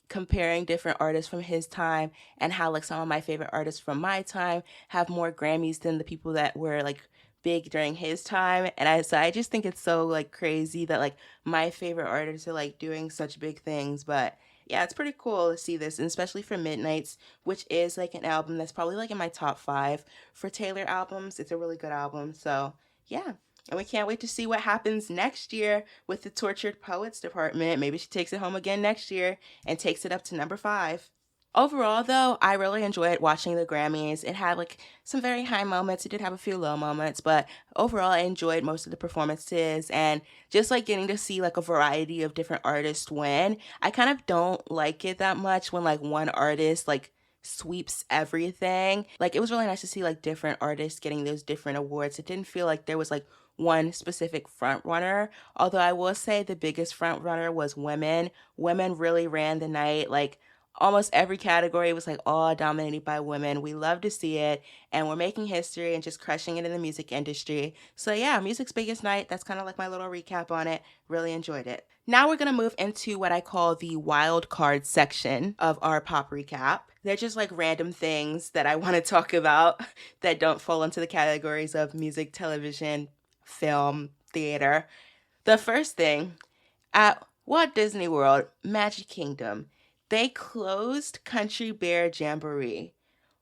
comparing different artists from his time and how like some of my favorite artists from my time have more Grammys than the people that were like big during his time. And I just think it's so like crazy that like my favorite artists are like doing such big things. But yeah, it's pretty cool to see this, and especially for Midnights, which is like an album that's probably like in my top 5 for Taylor albums. It's a really good album. So yeah. And we can't wait to see what happens next year with the Tortured Poets department. Maybe she takes it home again next year and takes it up to number 5. Overall, though, I really enjoyed watching the Grammys. It had like some very high moments. It did have a few low moments, but overall, I enjoyed most of the performances, and just like getting to see like a variety of different artists win. I kind of don't like it that much when like one artist like sweeps everything. Like it was really nice to see like different artists getting those different awards. It didn't feel like there was like one specific front runner, although I will say the biggest front runner was women. Women really ran the night. Like almost every category was like all dominated by women. We love to see it, and we're making history and just crushing it in the music industry. So yeah, music's biggest night. That's kind of like my little recap on it. Really enjoyed it. Now we're going to move into what I call the Wildcard section of our pop recap. They're just like random things that I want to talk about that don't fall into the categories of music, television, film, theater. The first thing, at Walt Disney World, Magic Kingdom, they closed Country Bear Jamboree.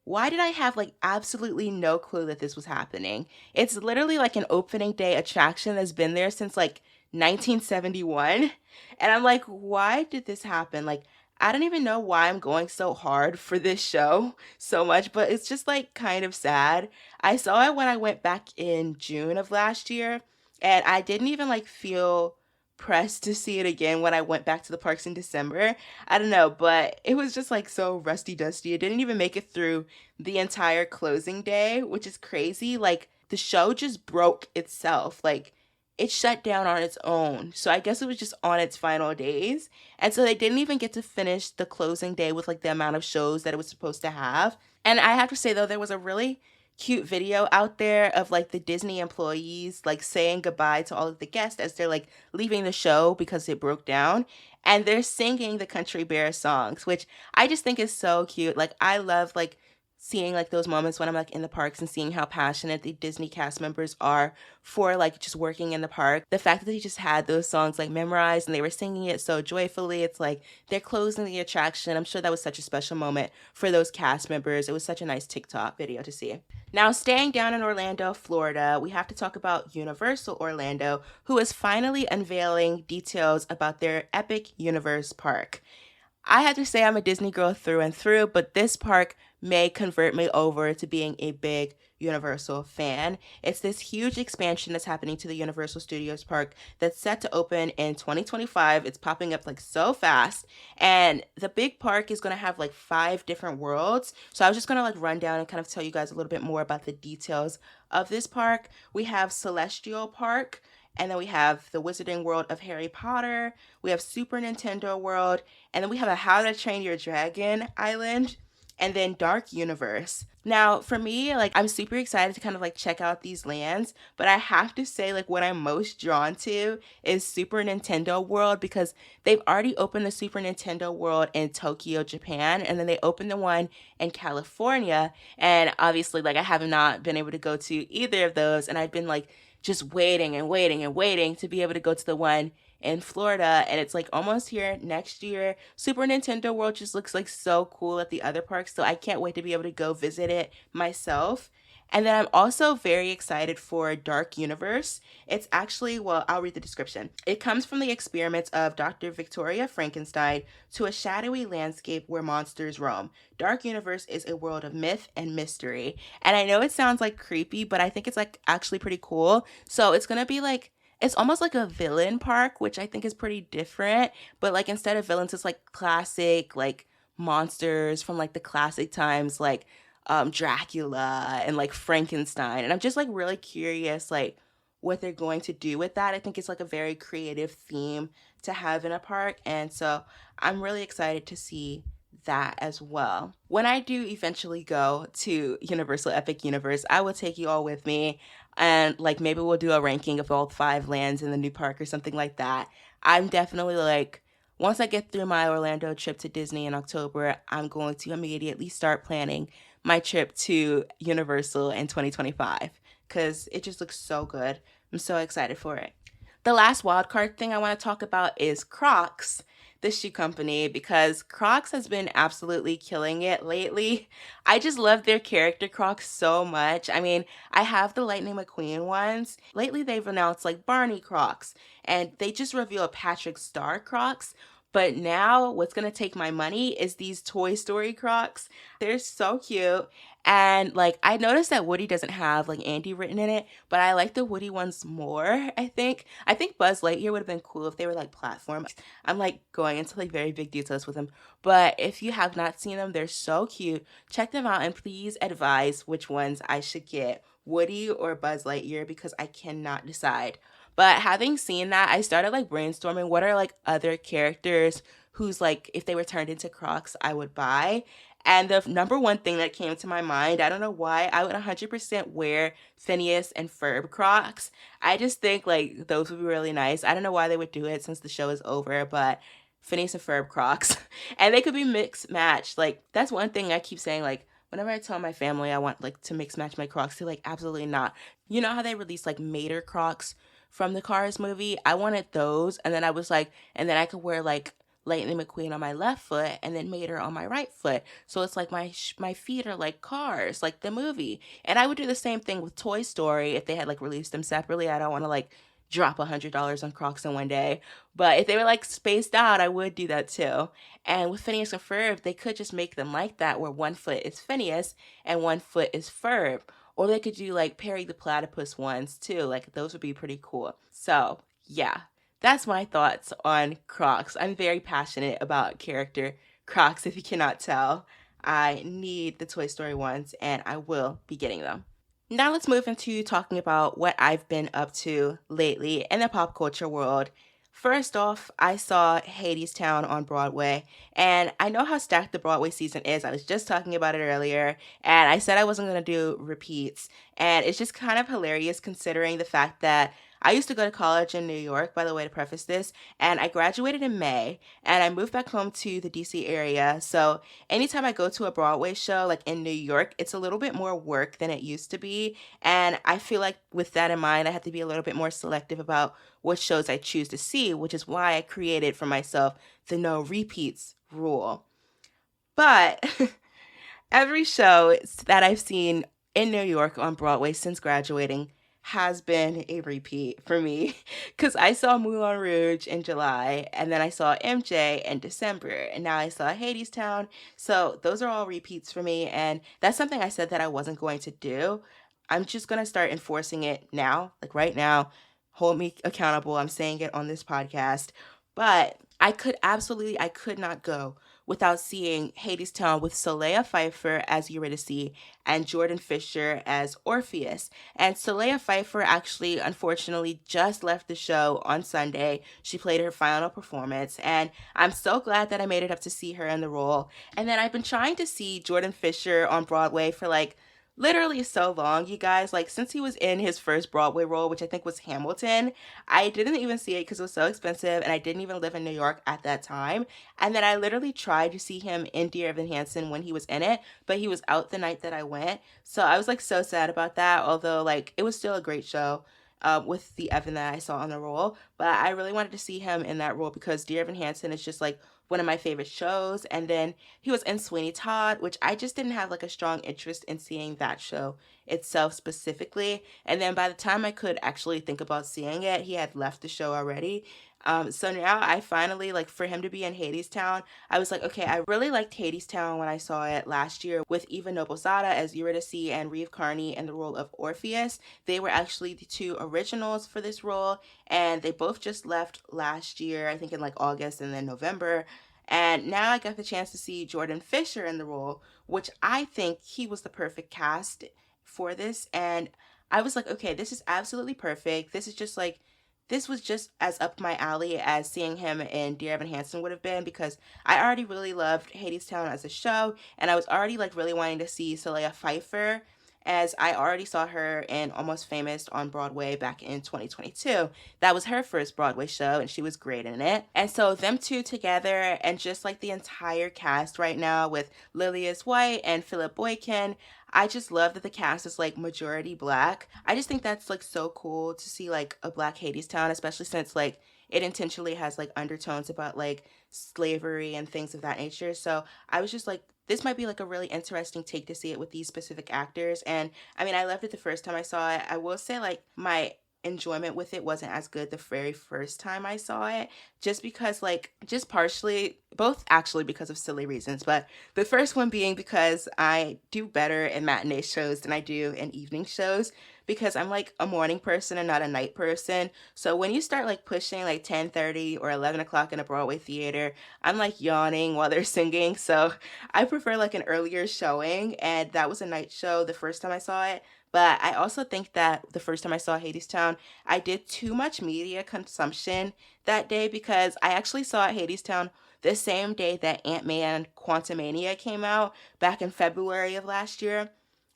Why did I have like absolutely no clue that this was happening? It's literally like an opening day attraction that's been there since like 1971. And I'm like, why did this happen? Like, I don't even know why I'm going so hard for this show so much, but it's just like kind of sad. I saw it when I went back in June of last year, and I didn't even like feel pressed to see it again when I went back to the parks in December. I don't know, but it was just like so rusty dusty. It didn't even make it through the entire closing day, which is crazy. Like the show just broke itself. Like it shut down on its own. So I guess it was just on its final days. And so they didn't even get to finish the closing day with like the amount of shows that it was supposed to have. And I have to say though, there was a really cute video out there of like the Disney employees like saying goodbye to all of the guests as they're like leaving the show because it broke down. And they're singing the Country Bear songs, which I just think is so cute. Like I love like seeing like those moments when I'm like in the parks and seeing how passionate the Disney cast members are for like just working in the park. The fact that they just had those songs like memorized and they were singing it so joyfully. It's like they're closing the attraction. I'm sure that was such a special moment for those cast members. It was such a nice TikTok video to see. Now, staying down in Orlando, Florida, we have to talk about Universal Orlando, who is finally unveiling details about their Epic Universe park. I have to say I'm a Disney girl through and through, but this park may convert me over to being a big Universal fan. It's this huge expansion that's happening to the Universal Studios park that's set to open in 2025. It's popping up like so fast, and the big park is going to have like 5 different worlds. So I was just going to like run down and kind of tell you guys a little bit more about the details of this park. We have Celestial Park, and then we have the Wizarding World of Harry Potter. We have Super Nintendo World, and then we have a How to Train Your Dragon Island. and then Dark Universe. Now, for me, like, I'm super excited to kind of like check out these lands, but I have to say, like, what I'm most drawn to is Super Nintendo World, because they've already opened the Super Nintendo World in Tokyo, Japan, and then they opened the one in California. And obviously, like, I have not been able to go to either of those, and I've been like just waiting and waiting and waiting to be able to go to the one in Florida, and it's like almost here next year. Super Nintendo World just looks like so cool at the other parks, so I can't wait to be able to go visit it myself. And then I'm also very excited for Dark Universe. It's actually, well, I'll read the description. It comes from the experiments of Dr. Victoria Frankenstein to a shadowy landscape where monsters roam. Dark Universe is a world of myth and mystery. And I know it sounds like creepy, but I think it's like actually pretty cool. So it's gonna be like, it's almost like a villain park, which I think is pretty different. But like instead of villains, it's like classic, like monsters from like the classic times, like Dracula and like Frankenstein. And I'm just like really curious, like what they're going to do with that. I think it's like a very creative theme to have in a park. And so I'm really excited to see that as well. When I do eventually go to Universal Epic Universe, I will take you all with me, and like maybe we'll do a ranking of all 5 lands in the new park or something like that. I'm definitely like, once I get through my Orlando trip to Disney in October, I'm going to immediately start planning my trip to Universal in 2025 because it just looks so good. I'm so excited for it. The last wildcard thing I want to talk about is Crocs, the shoe company, because Crocs has been absolutely killing it lately. I just love their character Crocs so much. I mean, I have the Lightning McQueen ones. Lately, they've announced like Barney Crocs, and they just revealed Patrick Star Crocs. But now what's going to take my money is these Toy Story Crocs. They're so cute. And like, I noticed that Woody doesn't have like Andy written in it, but I like the Woody ones more, I think. I think Buzz Lightyear would have been cool if they were like platform. I'm like going into like very big details with them. But if you have not seen them, they're so cute. Check them out and please advise which ones I should get, Woody or Buzz Lightyear, because I cannot decide. But having seen that, I started like brainstorming what are like other characters who's like, if they were turned into Crocs, I would buy. And the number one thing that came to my mind, I don't know why, I would 100% wear Phineas and Ferb Crocs. I just think like those would be really nice. I don't know why they would do it since the show is over, but Phineas and Ferb Crocs. And they could be mixed matched. Like that's one thing I keep saying, like whenever I tell my family I want like to mix match my Crocs, they're like, absolutely not. You know how they released like Mater Crocs from the Cars movie? I wanted those, and then I was like, and then I could wear like Lightning McQueen on my left foot and then Mater on my right foot. So it's like my feet are like Cars, like the movie. And I would do the same thing with Toy Story if they had like released them separately. I don't want to like drop $100 on Crocs in one day. But if they were like spaced out, I would do that too. And with Phineas and Ferb, they could just make them like that, where one foot is Phineas and one foot is Ferb. Or they could do like Perry the Platypus ones too. Like those would be pretty cool. So yeah, that's my thoughts on Crocs. I'm very passionate about character Crocs, if you cannot tell. I need the Toy Story ones and I will be getting them. Now let's move into talking about what I've been up to lately in the pop culture world. First off, I saw Hadestown on Broadway, and I know how stacked the Broadway season is. I was just talking about it earlier, and I said I wasn't going to do repeats, and it's just kind of hilarious considering the fact that I used to go to college in New York, by the way, to preface this, and I graduated in May, and I moved back home to the DC area. So anytime I go to a Broadway show, like in New York, it's a little bit more work than it used to be. And I feel like with that in mind, I have to be a little bit more selective about what shows I choose to see, which is why I created for myself the no repeats rule. But every show that I've seen in New York on Broadway since graduating has been a repeat for me, because I saw Moulin Rouge in July, and then I saw MJ in December, and now I saw Hadestown. So those are all repeats for me, and that's something I said that I wasn't going to do. I'm just going to start enforcing it now, like right now. Hold me accountable. I'm saying it on this podcast. But I could not go without seeing Hadestown with Soleil Pfeiffer as Eurydice and Jordan Fisher as Orpheus. And Soleil Pfeiffer actually, unfortunately, just left the show on Sunday. She played her final performance, and I'm so glad that I made it up to see her in the role. And then I've been trying to see Jordan Fisher on Broadway for like literally so long, you guys. Like, since he was in his first Broadway role, which I think was Hamilton, I didn't even see it because it was so expensive and I didn't even live in New York at that time. And then I literally tried to see him in Dear Evan Hansen when he was in it, but he was out the night that I went. So I was like so sad about that, although like it was still a great show. With the Evan that I saw on the role, but I really wanted to see him in that role because Dear Evan Hansen is just like one of my favorite shows. And then he was in Sweeney Todd, which I just didn't have like a strong interest in seeing that show itself specifically. And then by the time I could actually think about seeing it, he had left the show already. So now I finally, like, for him to be in Hadestown, I was like, okay, I really liked Hadestown when I saw it last year with Eva Noblezada as Eurydice and Reeve Carney in the role of Orpheus. They were actually the two originals for this role, and they both just left last year, I think in like August and then November. And now I got the chance to see Jordan Fisher in the role, which I think he was the perfect cast for this. And I was like, okay, this is absolutely perfect. This was just as up my alley as seeing him in Dear Evan Hansen would have been, because I already really loved Hadestown as a show, and I was already like really wanting to see Soleil Pfeiffer, as I already saw her in Almost Famous on Broadway back in 2022. That was her first Broadway show, and she was great in it. And so them two together, and just like the entire cast right now with Lilias White and Philip Boykin, I just love that the cast is like majority black. I just think that's like so cool to see like a black Hadestown, especially since like it intentionally has like undertones about like slavery and things of that nature. So I was just like, this might be like a really interesting take to see it with these specific actors. And I mean, I loved it the first time I saw it. I will say like my enjoyment with it wasn't as good the very first time I saw it, just because like, just partially, both actually because of silly reasons, but the first one being because I do better in matinee shows than I do in evening shows, because I'm like a morning person and not a night person. So when you start like pushing like 10:30 or 11 o'clock in a Broadway theater, I'm like yawning while they're singing. So I prefer like an earlier showing, and that was a night show the first time I saw it. But I also think that the first time I saw Hadestown, I did too much media consumption that day, because I actually saw Hadestown the same day that Ant-Man Quantumania came out back in February of last year.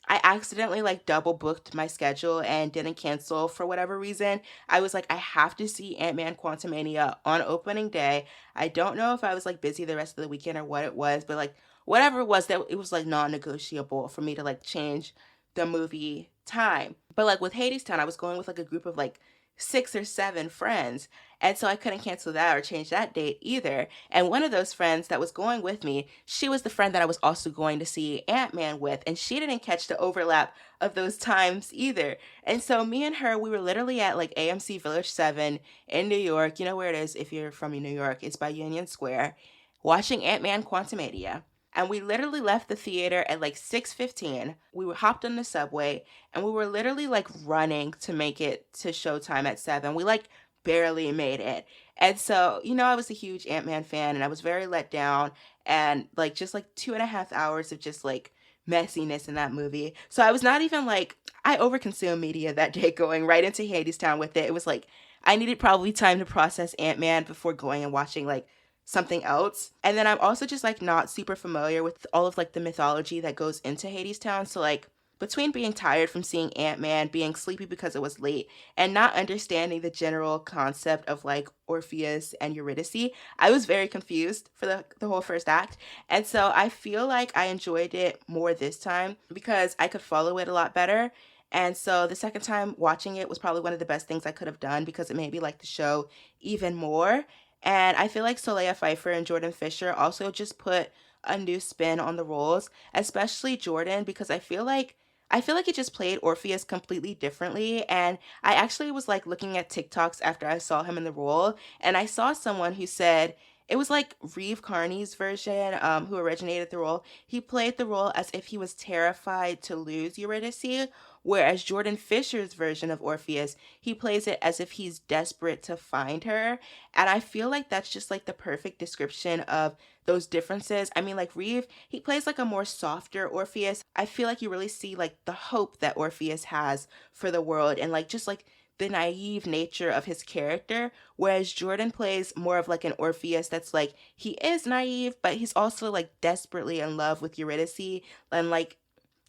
I accidentally like double booked my schedule and didn't cancel for whatever reason. I was like, I have to see Ant-Man Quantumania on opening day. I don't know if I was like busy the rest of the weekend or what it was, but like whatever it was, that it was like non-negotiable for me to like change the movie time. But like with Hadestown, I was going with like a group of like 6 or 7 friends. And so I couldn't cancel that or change that date either. And one of those friends that was going with me, she was the friend that I was also going to see Ant-Man with. And she didn't catch the overlap of those times either. And so me and her, we were literally at like AMC Village 7 in New York. You know where it is if you're from New York. It's by Union Square, watching Ant-Man Quantumania. And we literally left the theater at like 6:15. We were hopped on the subway, and we were literally like running to make it to showtime at 7. We like barely made it. And so, you know, I was a huge Ant-Man fan, and I was very let down, and like just like 2.5 hours of just like messiness in that movie. So I was not even like, I overconsumed media that day going right into Hadestown with it. It was like I needed probably time to process Ant-Man before going and watching like something else. And then I'm also just like not super familiar with all of like the mythology that goes into Hadestown. So like between being tired from seeing Ant-Man, being sleepy because it was late, and not understanding the general concept of like Orpheus and Eurydice, I was very confused for the whole first act. And so I feel like I enjoyed it more this time because I could follow it a lot better. And so the second time watching it was probably one of the best things I could have done, because it made me like the show even more. And I feel like Soleil Pfeiffer and Jordan Fisher also just put a new spin on the roles, especially Jordan, because I feel like he just played Orpheus completely differently. And I actually was like looking at TikToks after I saw him in the role, and I saw someone who said it was like Reeve Carney's version, who originated the role. He played the role as if he was terrified to lose Eurydice, whereas Jordan Fisher's version of Orpheus, he plays it as if he's desperate to find her. And I feel like that's just like the perfect description of those differences. I mean, like Reeve, he plays like a more softer Orpheus. I feel like you really see like the hope that Orpheus has for the world and like just like the naive nature of his character, whereas Jordan plays more of like an Orpheus that's like, he is naive, but he's also like desperately in love with Eurydice, and like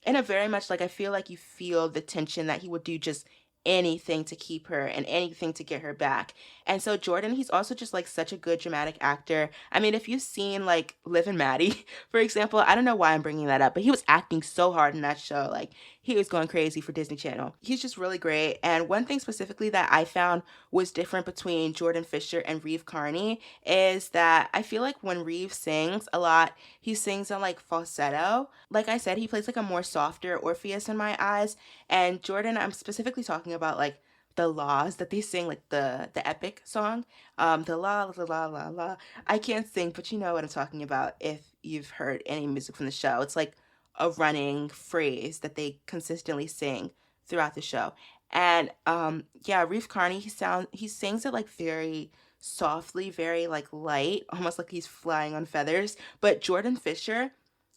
in a very much like, I feel like you feel the tension that he would do just anything to keep her and anything to get her back. And so Jordan, he's also just like such a good dramatic actor. I mean, if you've seen like Liv and Maddie, for example, I don't know why I'm bringing that up, but he was acting so hard in that show. Like, he was going crazy for Disney Channel. He's just really great. And one thing specifically that I found was different between Jordan Fisher and Reeve Carney is that I feel like when Reeve sings a lot, he sings on like falsetto. Like I said, he plays like a more softer Orpheus in my eyes. And Jordan, I'm specifically talking about like the laws that they sing, like the epic song, the la. I can't sing, but you know what I'm talking about if you've heard any music from the show. It's like a running phrase that they consistently sing throughout the show. And yeah, Reeve Carney, he sings it like very softly, very like light, almost like he's flying on feathers. But Jordan Fisher,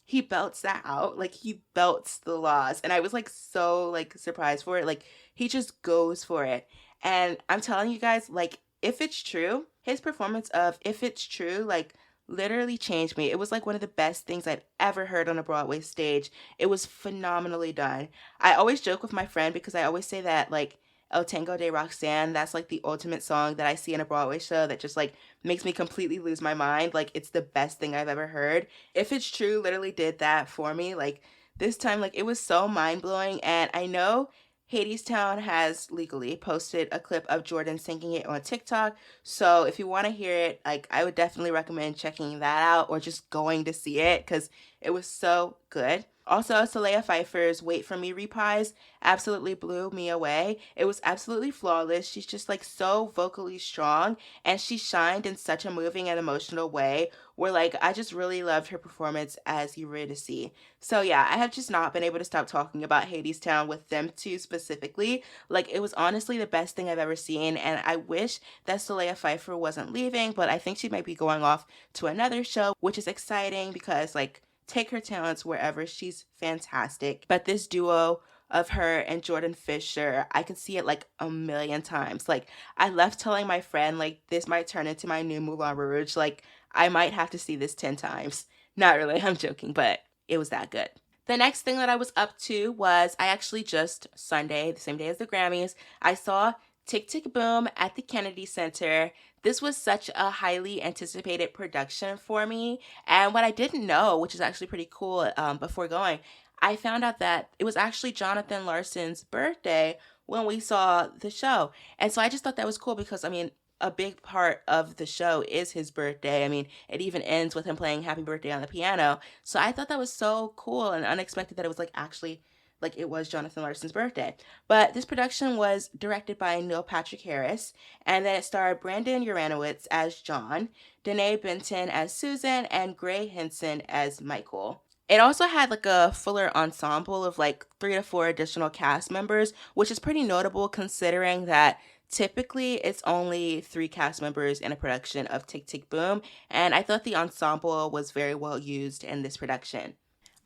he belts that out. Like, he belts the laws. And I was like so like surprised for it. Like, he just goes for it. And I'm telling you guys, like, if it's true, his performance of If It's True, like, literally changed me. It was like one of the best things I'd ever heard on a Broadway stage. It was phenomenally done. I always joke with my friend because I always say that like El Tango de Roxanne, that's like the ultimate song that I see in a Broadway show that just like makes me completely lose my mind. Like, it's the best thing I've ever heard. If It's True literally did that for me. Like, this time, like, it was so mind-blowing. And I know Hadestown has legally posted a clip of Jordan singing it on TikTok. So if you want to hear it, like, I would definitely recommend checking that out or just going to see it because it was so good. Also, Saleha Pfeiffer's Wait For Me reprise absolutely blew me away. It was absolutely flawless. She's just like so vocally strong, and she shined in such a moving and emotional way where like I just really loved her performance as Eurydice. So yeah, I have just not been able to stop talking about Hadestown with them two specifically. Like, it was honestly the best thing I've ever seen, and I wish that Saleha Pfeiffer wasn't leaving, but I think she might be going off to another show, which is exciting because like, take her talents wherever. She's fantastic. But this duo of her and Jordan Fisher, I could see it like a million times. Like, I left telling my friend, like, this might turn into my new Moulin Rouge. Like, I might have to see this 10 times. Not really, I'm joking, but it was that good. The next thing that I was up to was I actually just Sunday, the same day as the Grammys, I saw Tick Tick Boom at the Kennedy Center. This was such a highly anticipated production for me. And what I didn't know, which is actually pretty cool, before going, I found out that it was actually Jonathan Larson's birthday when we saw the show. And so I just thought that was cool because, I mean, a big part of the show is his birthday. I mean, it even ends with him playing Happy Birthday on the piano. So I thought that was so cool and unexpected that it was like actually like it was Jonathan Larson's birthday. But this production was directed by Neil Patrick Harris, and then it starred Brandon Uranowitz as John, Danae Benton as Susan, and Gray Henson as Michael. It also had like a fuller ensemble of like 3 to 4 additional cast members, which is pretty notable considering that typically it's only 3 cast members in a production of Tick Tick Boom, and I thought the ensemble was very well used in this production.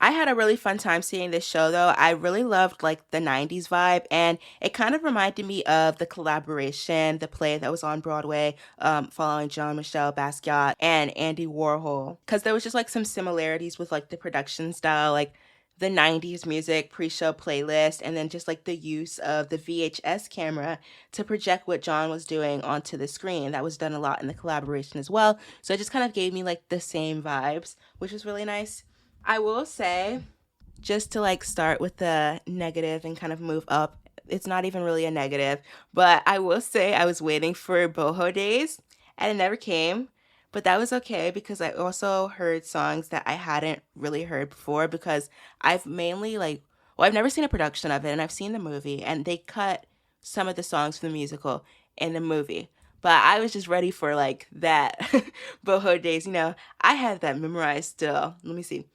I had a really fun time seeing this show though. I really loved like the 90s vibe, and it kind of reminded me of The Collaboration, the play that was on Broadway following Jean-Michel Basquiat and Andy Warhol, because there was just like some similarities with like the production style, like the 90s music pre-show playlist, and then just like the use of the VHS camera to project what John was doing onto the screen. That was done a lot in The Collaboration as well. So it just kind of gave me like the same vibes, which was really nice. I will say, just to like start with the negative and kind of move up, it's not even really a negative, but I will say I was waiting for Boho Days and it never came, but that was okay because I also heard songs that I hadn't really heard before because I've mainly I've never seen a production of it, and I've seen the movie and they cut some of the songs from the musical in the movie. But I was just ready for like that boho days. You know, I had that memorized still. Let me see.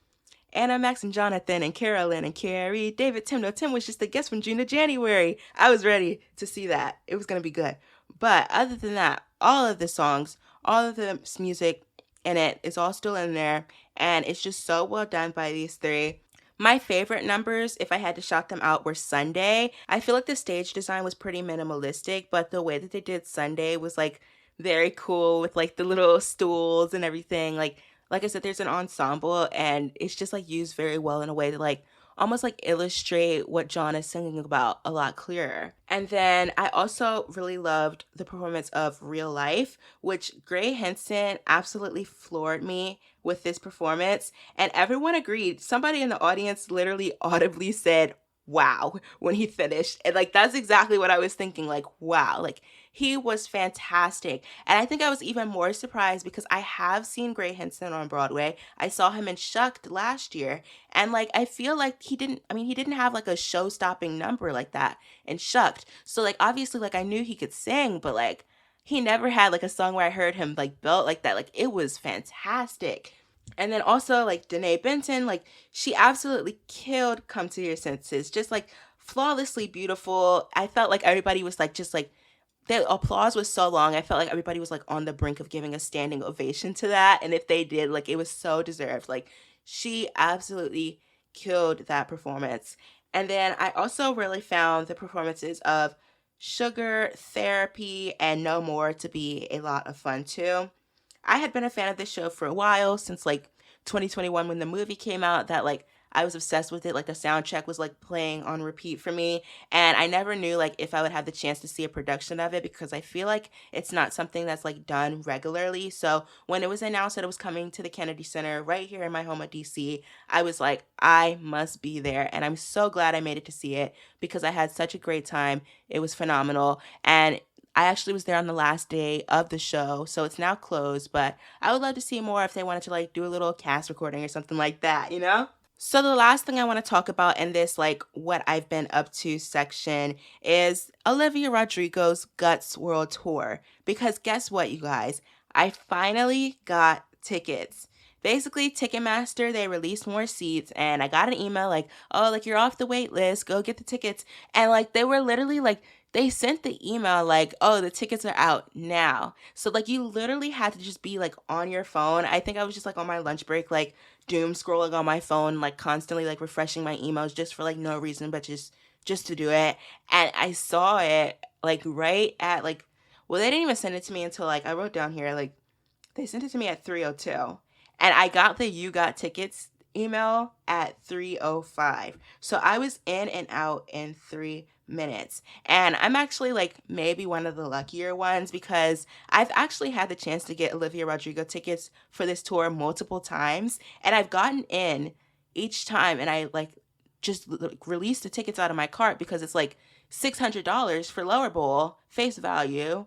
Anna, Max, and Jonathan, and Carolyn, and Carrie, David, Tim. No, Tim was just a guest from June to January. I was ready to see that. It was going to be good. But other than that, all of the songs, all of the music in it is all still in there. And it's just so well done by these three. My favorite numbers, if I had to shout them out, were Sunday. I feel like the stage design was pretty minimalistic, but the way that they did Sunday was like very cool with like the little stools and everything. Like I said, there's an ensemble and it's just like used very well in a way to like almost like illustrate what John is singing about a lot clearer. And then I also really loved the performance of Real Life, which Gray Henson absolutely floored me with this performance. And everyone agreed. Somebody in the audience literally audibly said, wow, when he finished. And like, that's exactly what I was thinking. Like, wow, like he was fantastic. And I think I was even more surprised because I have seen Gray Henson on Broadway. I saw him in Shucked last year. And like, I feel like he didn't have like a show-stopping number like that in Shucked. So like, obviously, like I knew he could sing, but like, he never had like a song where I heard him like belt like that. Like, it was fantastic. And then also like Danae Benton, like she absolutely killed Come to Your Senses. Just like flawlessly beautiful. I felt like everybody was like, just like, the applause was so long. I felt like everybody was like on the brink of giving a standing ovation to that. And if they did, like it was so deserved. Like she absolutely killed that performance. And then I also really found the performances of Sugar, Therapy, and No More to be a lot of fun too. I had been a fan of this show for a while, since like 2021 when the movie came out, that like I was obsessed with it. Like the soundtrack was like playing on repeat for me. And I never knew like if I would have the chance to see a production of it because I feel like it's not something that's like done regularly. So when it was announced that it was coming to the Kennedy Center right here in my home of DC, I was like, I must be there. And I'm so glad I made it to see it because I had such a great time. It was phenomenal. And I actually was there on the last day of the show, so it's now closed, but I would love to see more if they wanted to like do a little cast recording or something like that, you know? So the last thing I want to talk about in this like what I've been up to section is Olivia Rodrigo's Guts World Tour. Because guess what, you guys? I finally got tickets. Basically, Ticketmaster, they released more seats and I got an email like, oh, like you're off the wait list, go get the tickets. And like they were literally like, they sent the email like, oh, the tickets are out now. So like you literally had to just be like on your phone. I think I was just like on my lunch break, like doom scrolling on my phone, like constantly like refreshing my emails just for like no reason, but just to do it. And I saw it like right at like, well, they didn't even send it to me until like, I wrote down here, like they sent it to me at 3:02. And I got the You Got Tickets email at 3:05. So I was in and out in 3 minutes. And I'm actually like maybe one of the luckier ones because I've actually had the chance to get Olivia Rodrigo tickets for this tour multiple times. And I've gotten in each time and I like just like, released the tickets out of my cart because it's like $600 for lower bowl face value.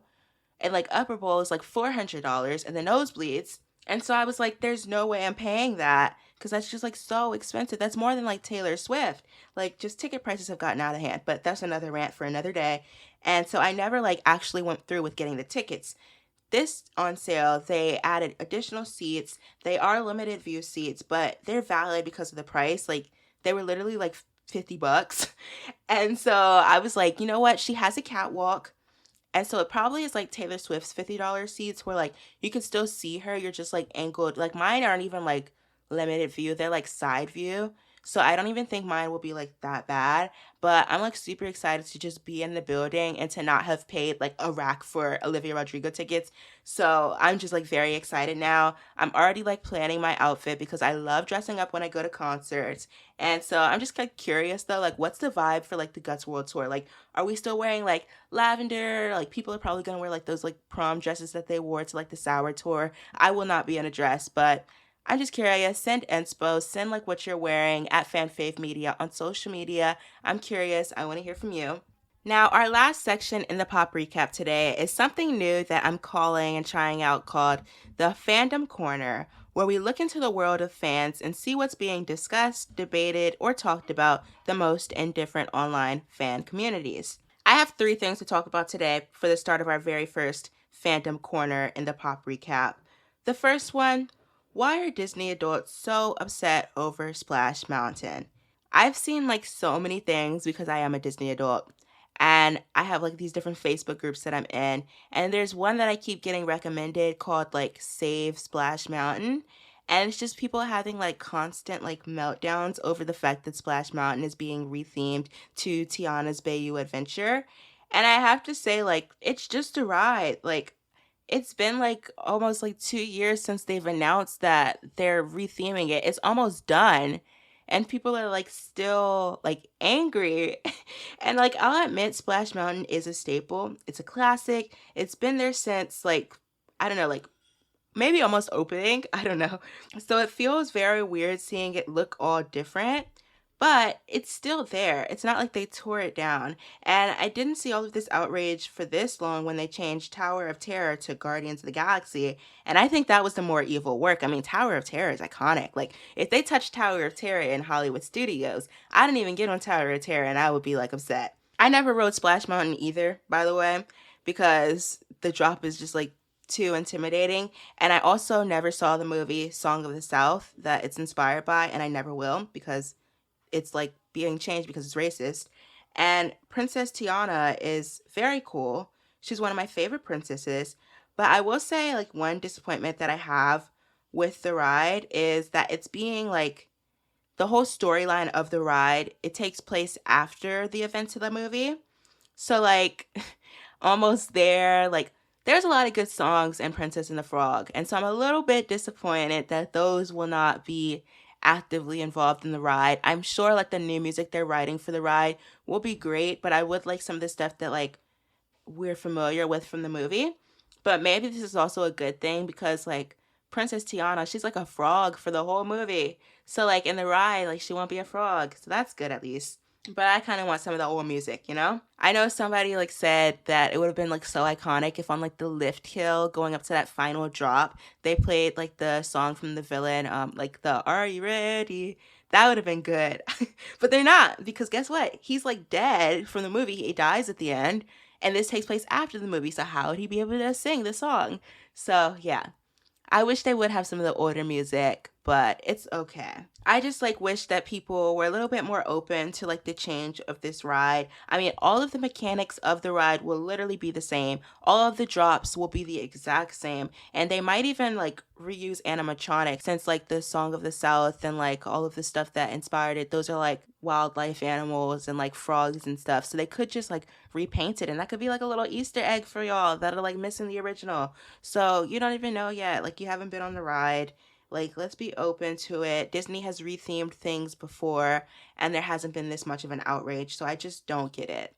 And like upper bowl is like $400 and the nosebleeds. And so I was like, there's no way I'm paying that because that's just like so expensive. That's more than like Taylor Swift. Like just ticket prices have gotten out of hand, but that's another rant for another day. And so I never like actually went through with getting the tickets. This on sale, they added additional seats. They are limited view seats, but they're valid because of the price. Like they were literally like $50. And so I was like, you know what? She has a catwalk. And so it probably is like Taylor Swift's $50 seats where like you can still see her. You're just like angled. Like mine aren't even like limited view. They're like side view. So I don't even think mine will be like that bad. But I'm like super excited to just be in the building and to not have paid like a rack for Olivia Rodrigo tickets. So I'm just like very excited now. I'm already like planning my outfit because I love dressing up when I go to concerts. And so I'm just like curious though, like what's the vibe for like the Guts World Tour? Like, are we still wearing like lavender? Like people are probably gonna wear like those like prom dresses that they wore to like the Sour Tour. I will not be in a dress, but I'm just curious. Send inspo. Send like what you're wearing at Fan Fave Media on social media. I'm curious. I want to hear from you. Now, our last section in the pop recap today is something new that I'm calling and trying out called the Fandom Corner, where we look into the world of fans and see what's being discussed, debated, or talked about the most in different online fan communities. I have 3 things to talk about today for the start of our very first Fandom Corner in the pop recap. The first one, why are Disney adults so upset over Splash Mountain? I've seen like so many things because I am a Disney adult. And I have like these different Facebook groups that I'm in. And there's one that I keep getting recommended called like Save Splash Mountain. And it's just people having like constant like meltdowns over the fact that Splash Mountain is being rethemed to Tiana's Bayou Adventure. And I have to say, like, it's just a ride. Like, it's been like almost like 2 years since they've announced that they're retheming it. It's almost done. And people are like still like angry. And like I'll admit Splash Mountain is a staple. It's a classic. It's been there since like I don't know, like maybe almost opening. I don't know. So it feels very weird seeing it look all different. But it's still there. It's not like they tore it down. And I didn't see all of this outrage for this long when they changed Tower of Terror to Guardians of the Galaxy. And I think that was the more evil work. I mean, Tower of Terror is iconic. Like, if they touched Tower of Terror in Hollywood studios, I didn't even get on Tower of Terror and I would be, like, upset. I never rode Splash Mountain either, by the way, because the drop is just, like, too intimidating. And I also never saw the movie Song of the South that it's inspired by, and I never will because it's like being changed because it's racist. And Princess Tiana is very cool. She's one of my favorite princesses. But I will say like one disappointment that I have with the ride is that it's being like the whole storyline of the ride, it takes place after the events of the movie. So like almost there, like there's a lot of good songs in Princess and the Frog. And so I'm a little bit disappointed that those will not be actively involved in the ride. I'm sure like the new music they're writing for the ride will be great, but I would like some of the stuff that like we're familiar with from the movie. But maybe this is also a good thing because like Princess Tiana, she's like a frog for the whole movie. So like in the ride, like she won't be a frog. So that's good at least. But I kind of want some of the old music, you know? I know somebody like said that it would have been like so iconic if on like the lift hill going up to that final drop, they played like the song from the villain, like the Are You Ready? That would have been good. But they're not because guess what? He's like dead from the movie. He dies at the end and this takes place after the movie. So how would he be able to sing the song? So yeah, I wish they would have some of the older music, but it's okay. I just like wish that people were a little bit more open to like the change of this ride. I mean, all of the mechanics of the ride will literally be the same. All of the drops will be the exact same. And they might even like reuse animatronics since like the Song of the South and like all of the stuff that inspired it. Those are like wildlife animals and like frogs and stuff. So they could just like repaint it and that could be like a little Easter egg for y'all that are like missing the original. So you don't even know yet. Like you haven't been on the ride. Like, let's be open to it. Disney has rethemed things before, and there hasn't been this much of an outrage, so I just don't get it.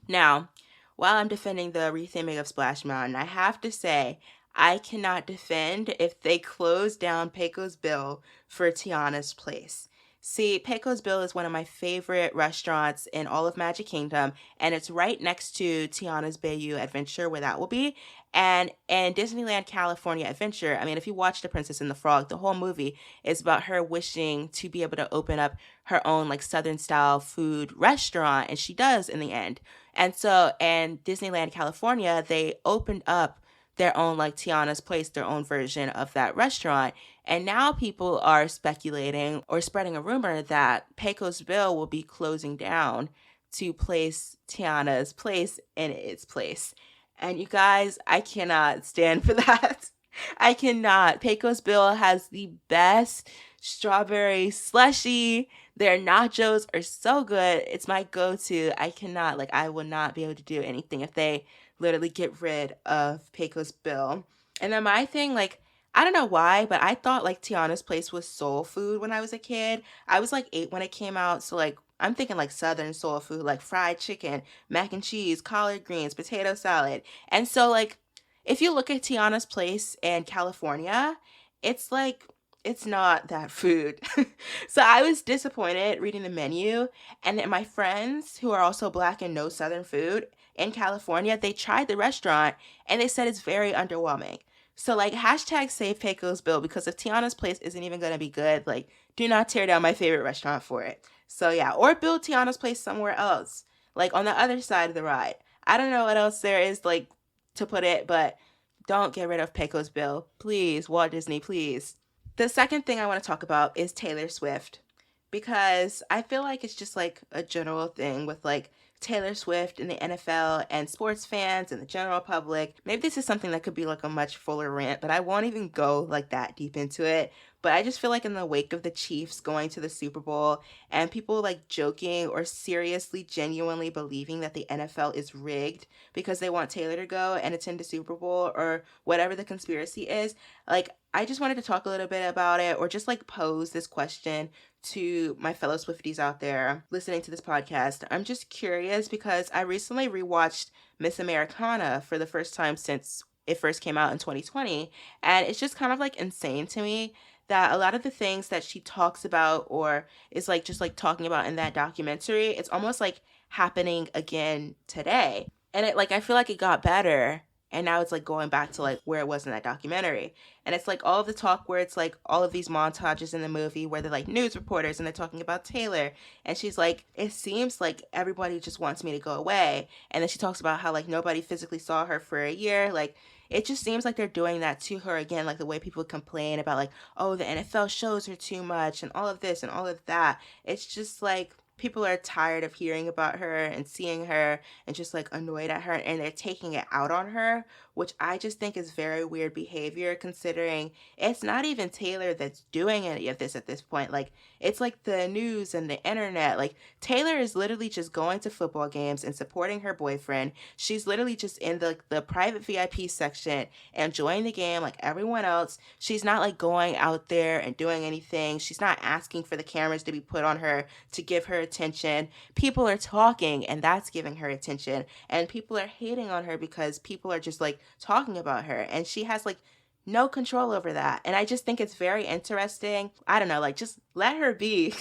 Now, while I'm defending the retheming of Splash Mountain, I have to say, I cannot defend if they close down Pecos Bill for Tiana's Place. See, Pecos Bill is one of my favorite restaurants in all of Magic Kingdom, and it's right next to Tiana's Bayou Adventure, where that will be. And Disneyland California Adventure, I mean, if you watch The Princess and the Frog, the whole movie is about her wishing to be able to open up her own like Southern style food restaurant, and she does in the end. And so, and Disneyland California, they opened up their own like Tiana's Place, their own version of that restaurant. And now people are speculating or spreading a rumor that Pecos Bill will be closing down to place Tiana's Place in its place. And you guys, I cannot stand for that. I cannot. Pecos Bill has the best strawberry slushie. Their nachos are so good. It's my go-to. I cannot, like, I will not be able to do anything if they literally get rid of Pecos Bill. And then my thing, like, I don't know why, but I thought, like, Tiana's Place was soul food when I was a kid. I was, like, 8 when it came out, so, like, I'm thinking, like, Southern soul food, like fried chicken, mac and cheese, collard greens, potato salad. And so, like, if you look at Tiana's Place in California, it's, like, it's not that food. So I was disappointed reading the menu. And then my friends who are also Black and know Southern food in California, they tried the restaurant and they said it's very underwhelming. So like hashtag save Pecos Bill, because if Tiana's Place isn't even going to be good, like do not tear down my favorite restaurant for it. So yeah, or build Tiana's Place somewhere else, like on the other side of the ride. I don't know what else there is like to put it, but Don't get rid of Pecos Bill. Please, Walt Disney, please. The second thing I want to talk about is Taylor Swift, because I feel like it's just like a general thing with like Taylor Swift and the NFL and sports fans and the general public. Maybe this is something that could be like a much fuller rant, but I won't even go like that deep into it. But I just feel like in the wake of the Chiefs going to the Super Bowl and people like joking or seriously, genuinely believing that the NFL is rigged because they want Taylor to go and attend the Super Bowl or whatever the conspiracy is, like I just wanted to talk a little bit about it, or just like pose this question to my fellow Swifties out there listening to this podcast. I'm just curious because I recently rewatched Miss Americana for the first time since it first came out in 2020. And it's just kind of like insane to me that a lot of the things that she talks about or is like just like talking about in that documentary, it's almost like happening again today. And it like I feel like it got better. And now it's like going back to like where it was in that documentary. And it's like all of the talk where it's like all of these montages in the movie where they're like news reporters and they're talking about Taylor. And she's like, it seems like everybody just wants me to go away. And then she talks about how like nobody physically saw her for a year. Like it just seems like they're doing that to her again, like the way people complain about like, oh, the NFL shows her too much and all of this and all of that. It's just like people are tired of hearing about her and seeing her and just like annoyed at her, and they're taking it out on her, which I just think is very weird behavior considering it's not even Taylor that's doing any of this at this point. Like it's like the news and the internet. Like Taylor is literally just going to football games and supporting her boyfriend. She's literally just in the private VIP section and enjoying the game like everyone else. She's not like going out there and doing anything. She's not asking for the cameras to be put on her to give her attention. People are talking and that's giving her attention, and people are hating on her because people are just like talking about her, and she has like no control over that. And I just think it's very interesting. I don't know, like just let her be.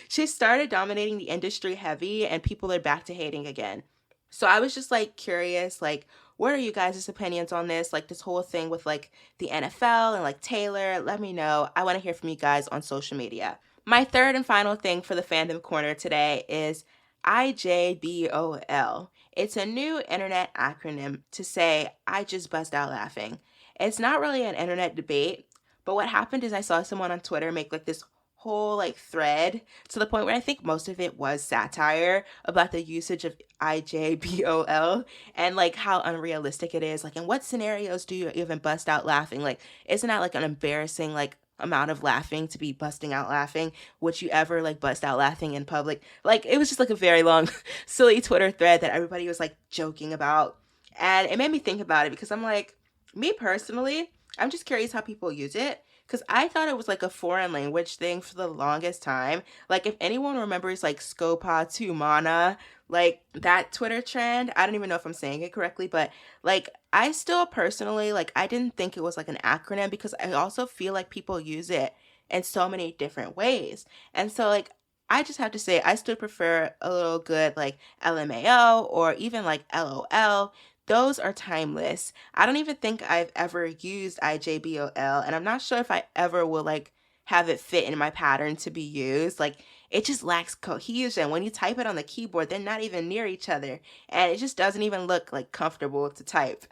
She started dominating the industry heavy and people are back to hating again. So I was just like curious, like what are you guys' opinions on this? Like this whole thing with like the NFL and like Taylor. Let me know. I want to hear from you guys on social media. My third and final thing for the Fandom Corner today is IJBOL. It's a new internet acronym to say, I just bust out laughing. It's not really an internet debate, but what happened is I saw someone on Twitter make like this whole like thread to the point where I think most of it was satire about the usage of IJBOL and like how unrealistic it is. Like in what scenarios do you even bust out laughing? Like isn't that like an embarrassing like amount of laughing to be busting out laughing? Would you ever like bust out laughing in public? Like it was just like a very long silly Twitter thread that everybody was like joking about, and it made me think about it because I'm like, me personally, I'm just curious how people use it, because I thought it was like a foreign language thing for the longest time. Like if anyone remembers like Scopa to Mana, like that Twitter trend, I don't even know if I'm saying it correctly, but like I still personally, like I didn't think it was like an acronym because I also feel like people use it in so many different ways. And so like I just have to say I still prefer a little good like LMAO or even like LOL. Those are timeless. I don't even think I've ever used IJBOL, and I'm not sure if I ever will like have it fit in my pattern to be used. Like it just lacks cohesion. When you type it on the keyboard, they're not even near each other, and it just doesn't even look like comfortable to type.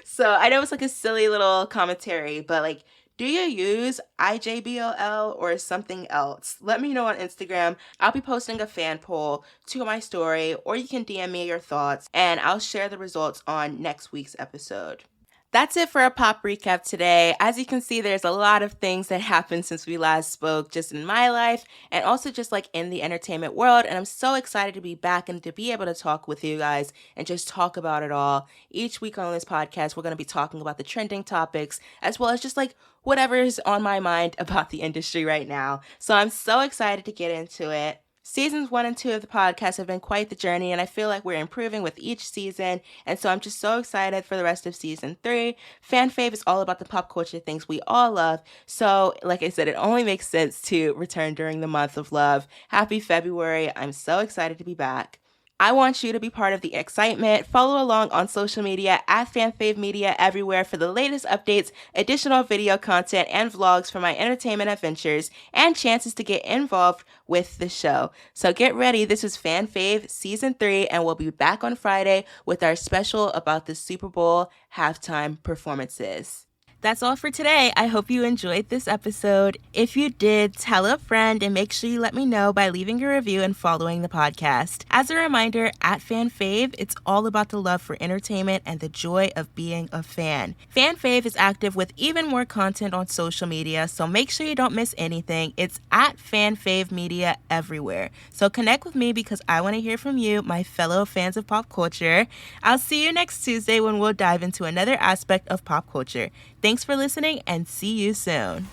So I know it's like a silly little commentary, but like, do you use IJBOL or something else? Let me know on Instagram. I'll be posting a fan poll to my story, or you can DM me your thoughts, and I'll share the results on next week's episode. That's it for a pop recap today. As you can see, there's a lot of things that happened since we last spoke, just in my life and also just like in the entertainment world. And I'm so excited to be back and to be able to talk with you guys and just talk about it all. Each week on this podcast, we're going to be talking about the trending topics as well as just like whatever is on my mind about the industry right now. So I'm so excited to get into it. Seasons 1 and 2 of the podcast have been quite the journey, and I feel like we're improving with each season, and so I'm just so excited for the rest of Season 3. Fan Fave is all about the pop culture things we all love, so like I said, it only makes sense to return during the month of love. Happy February. I'm so excited to be back. I want you to be part of the excitement. Follow along on social media at Fan Fave Media everywhere for the latest updates, additional video content, and vlogs for my entertainment adventures, and chances to get involved with the show. So get ready. This is Fan Fave Season 3, and we'll be back on Friday with our special about the Super Bowl halftime performances. That's all for today. I hope you enjoyed this episode. If you did, tell a friend and make sure you let me know by leaving a review and following the podcast. As a reminder, at Fan Fave, it's all about the love for entertainment and the joy of being a fan. Fan Fave is active with even more content on social media, so make sure you don't miss anything. It's at Fan Fave Media everywhere. So connect with me because I want to hear from you, my fellow fans of pop culture. I'll see you next Tuesday when we'll dive into another aspect of pop culture. Thanks for listening and see you soon.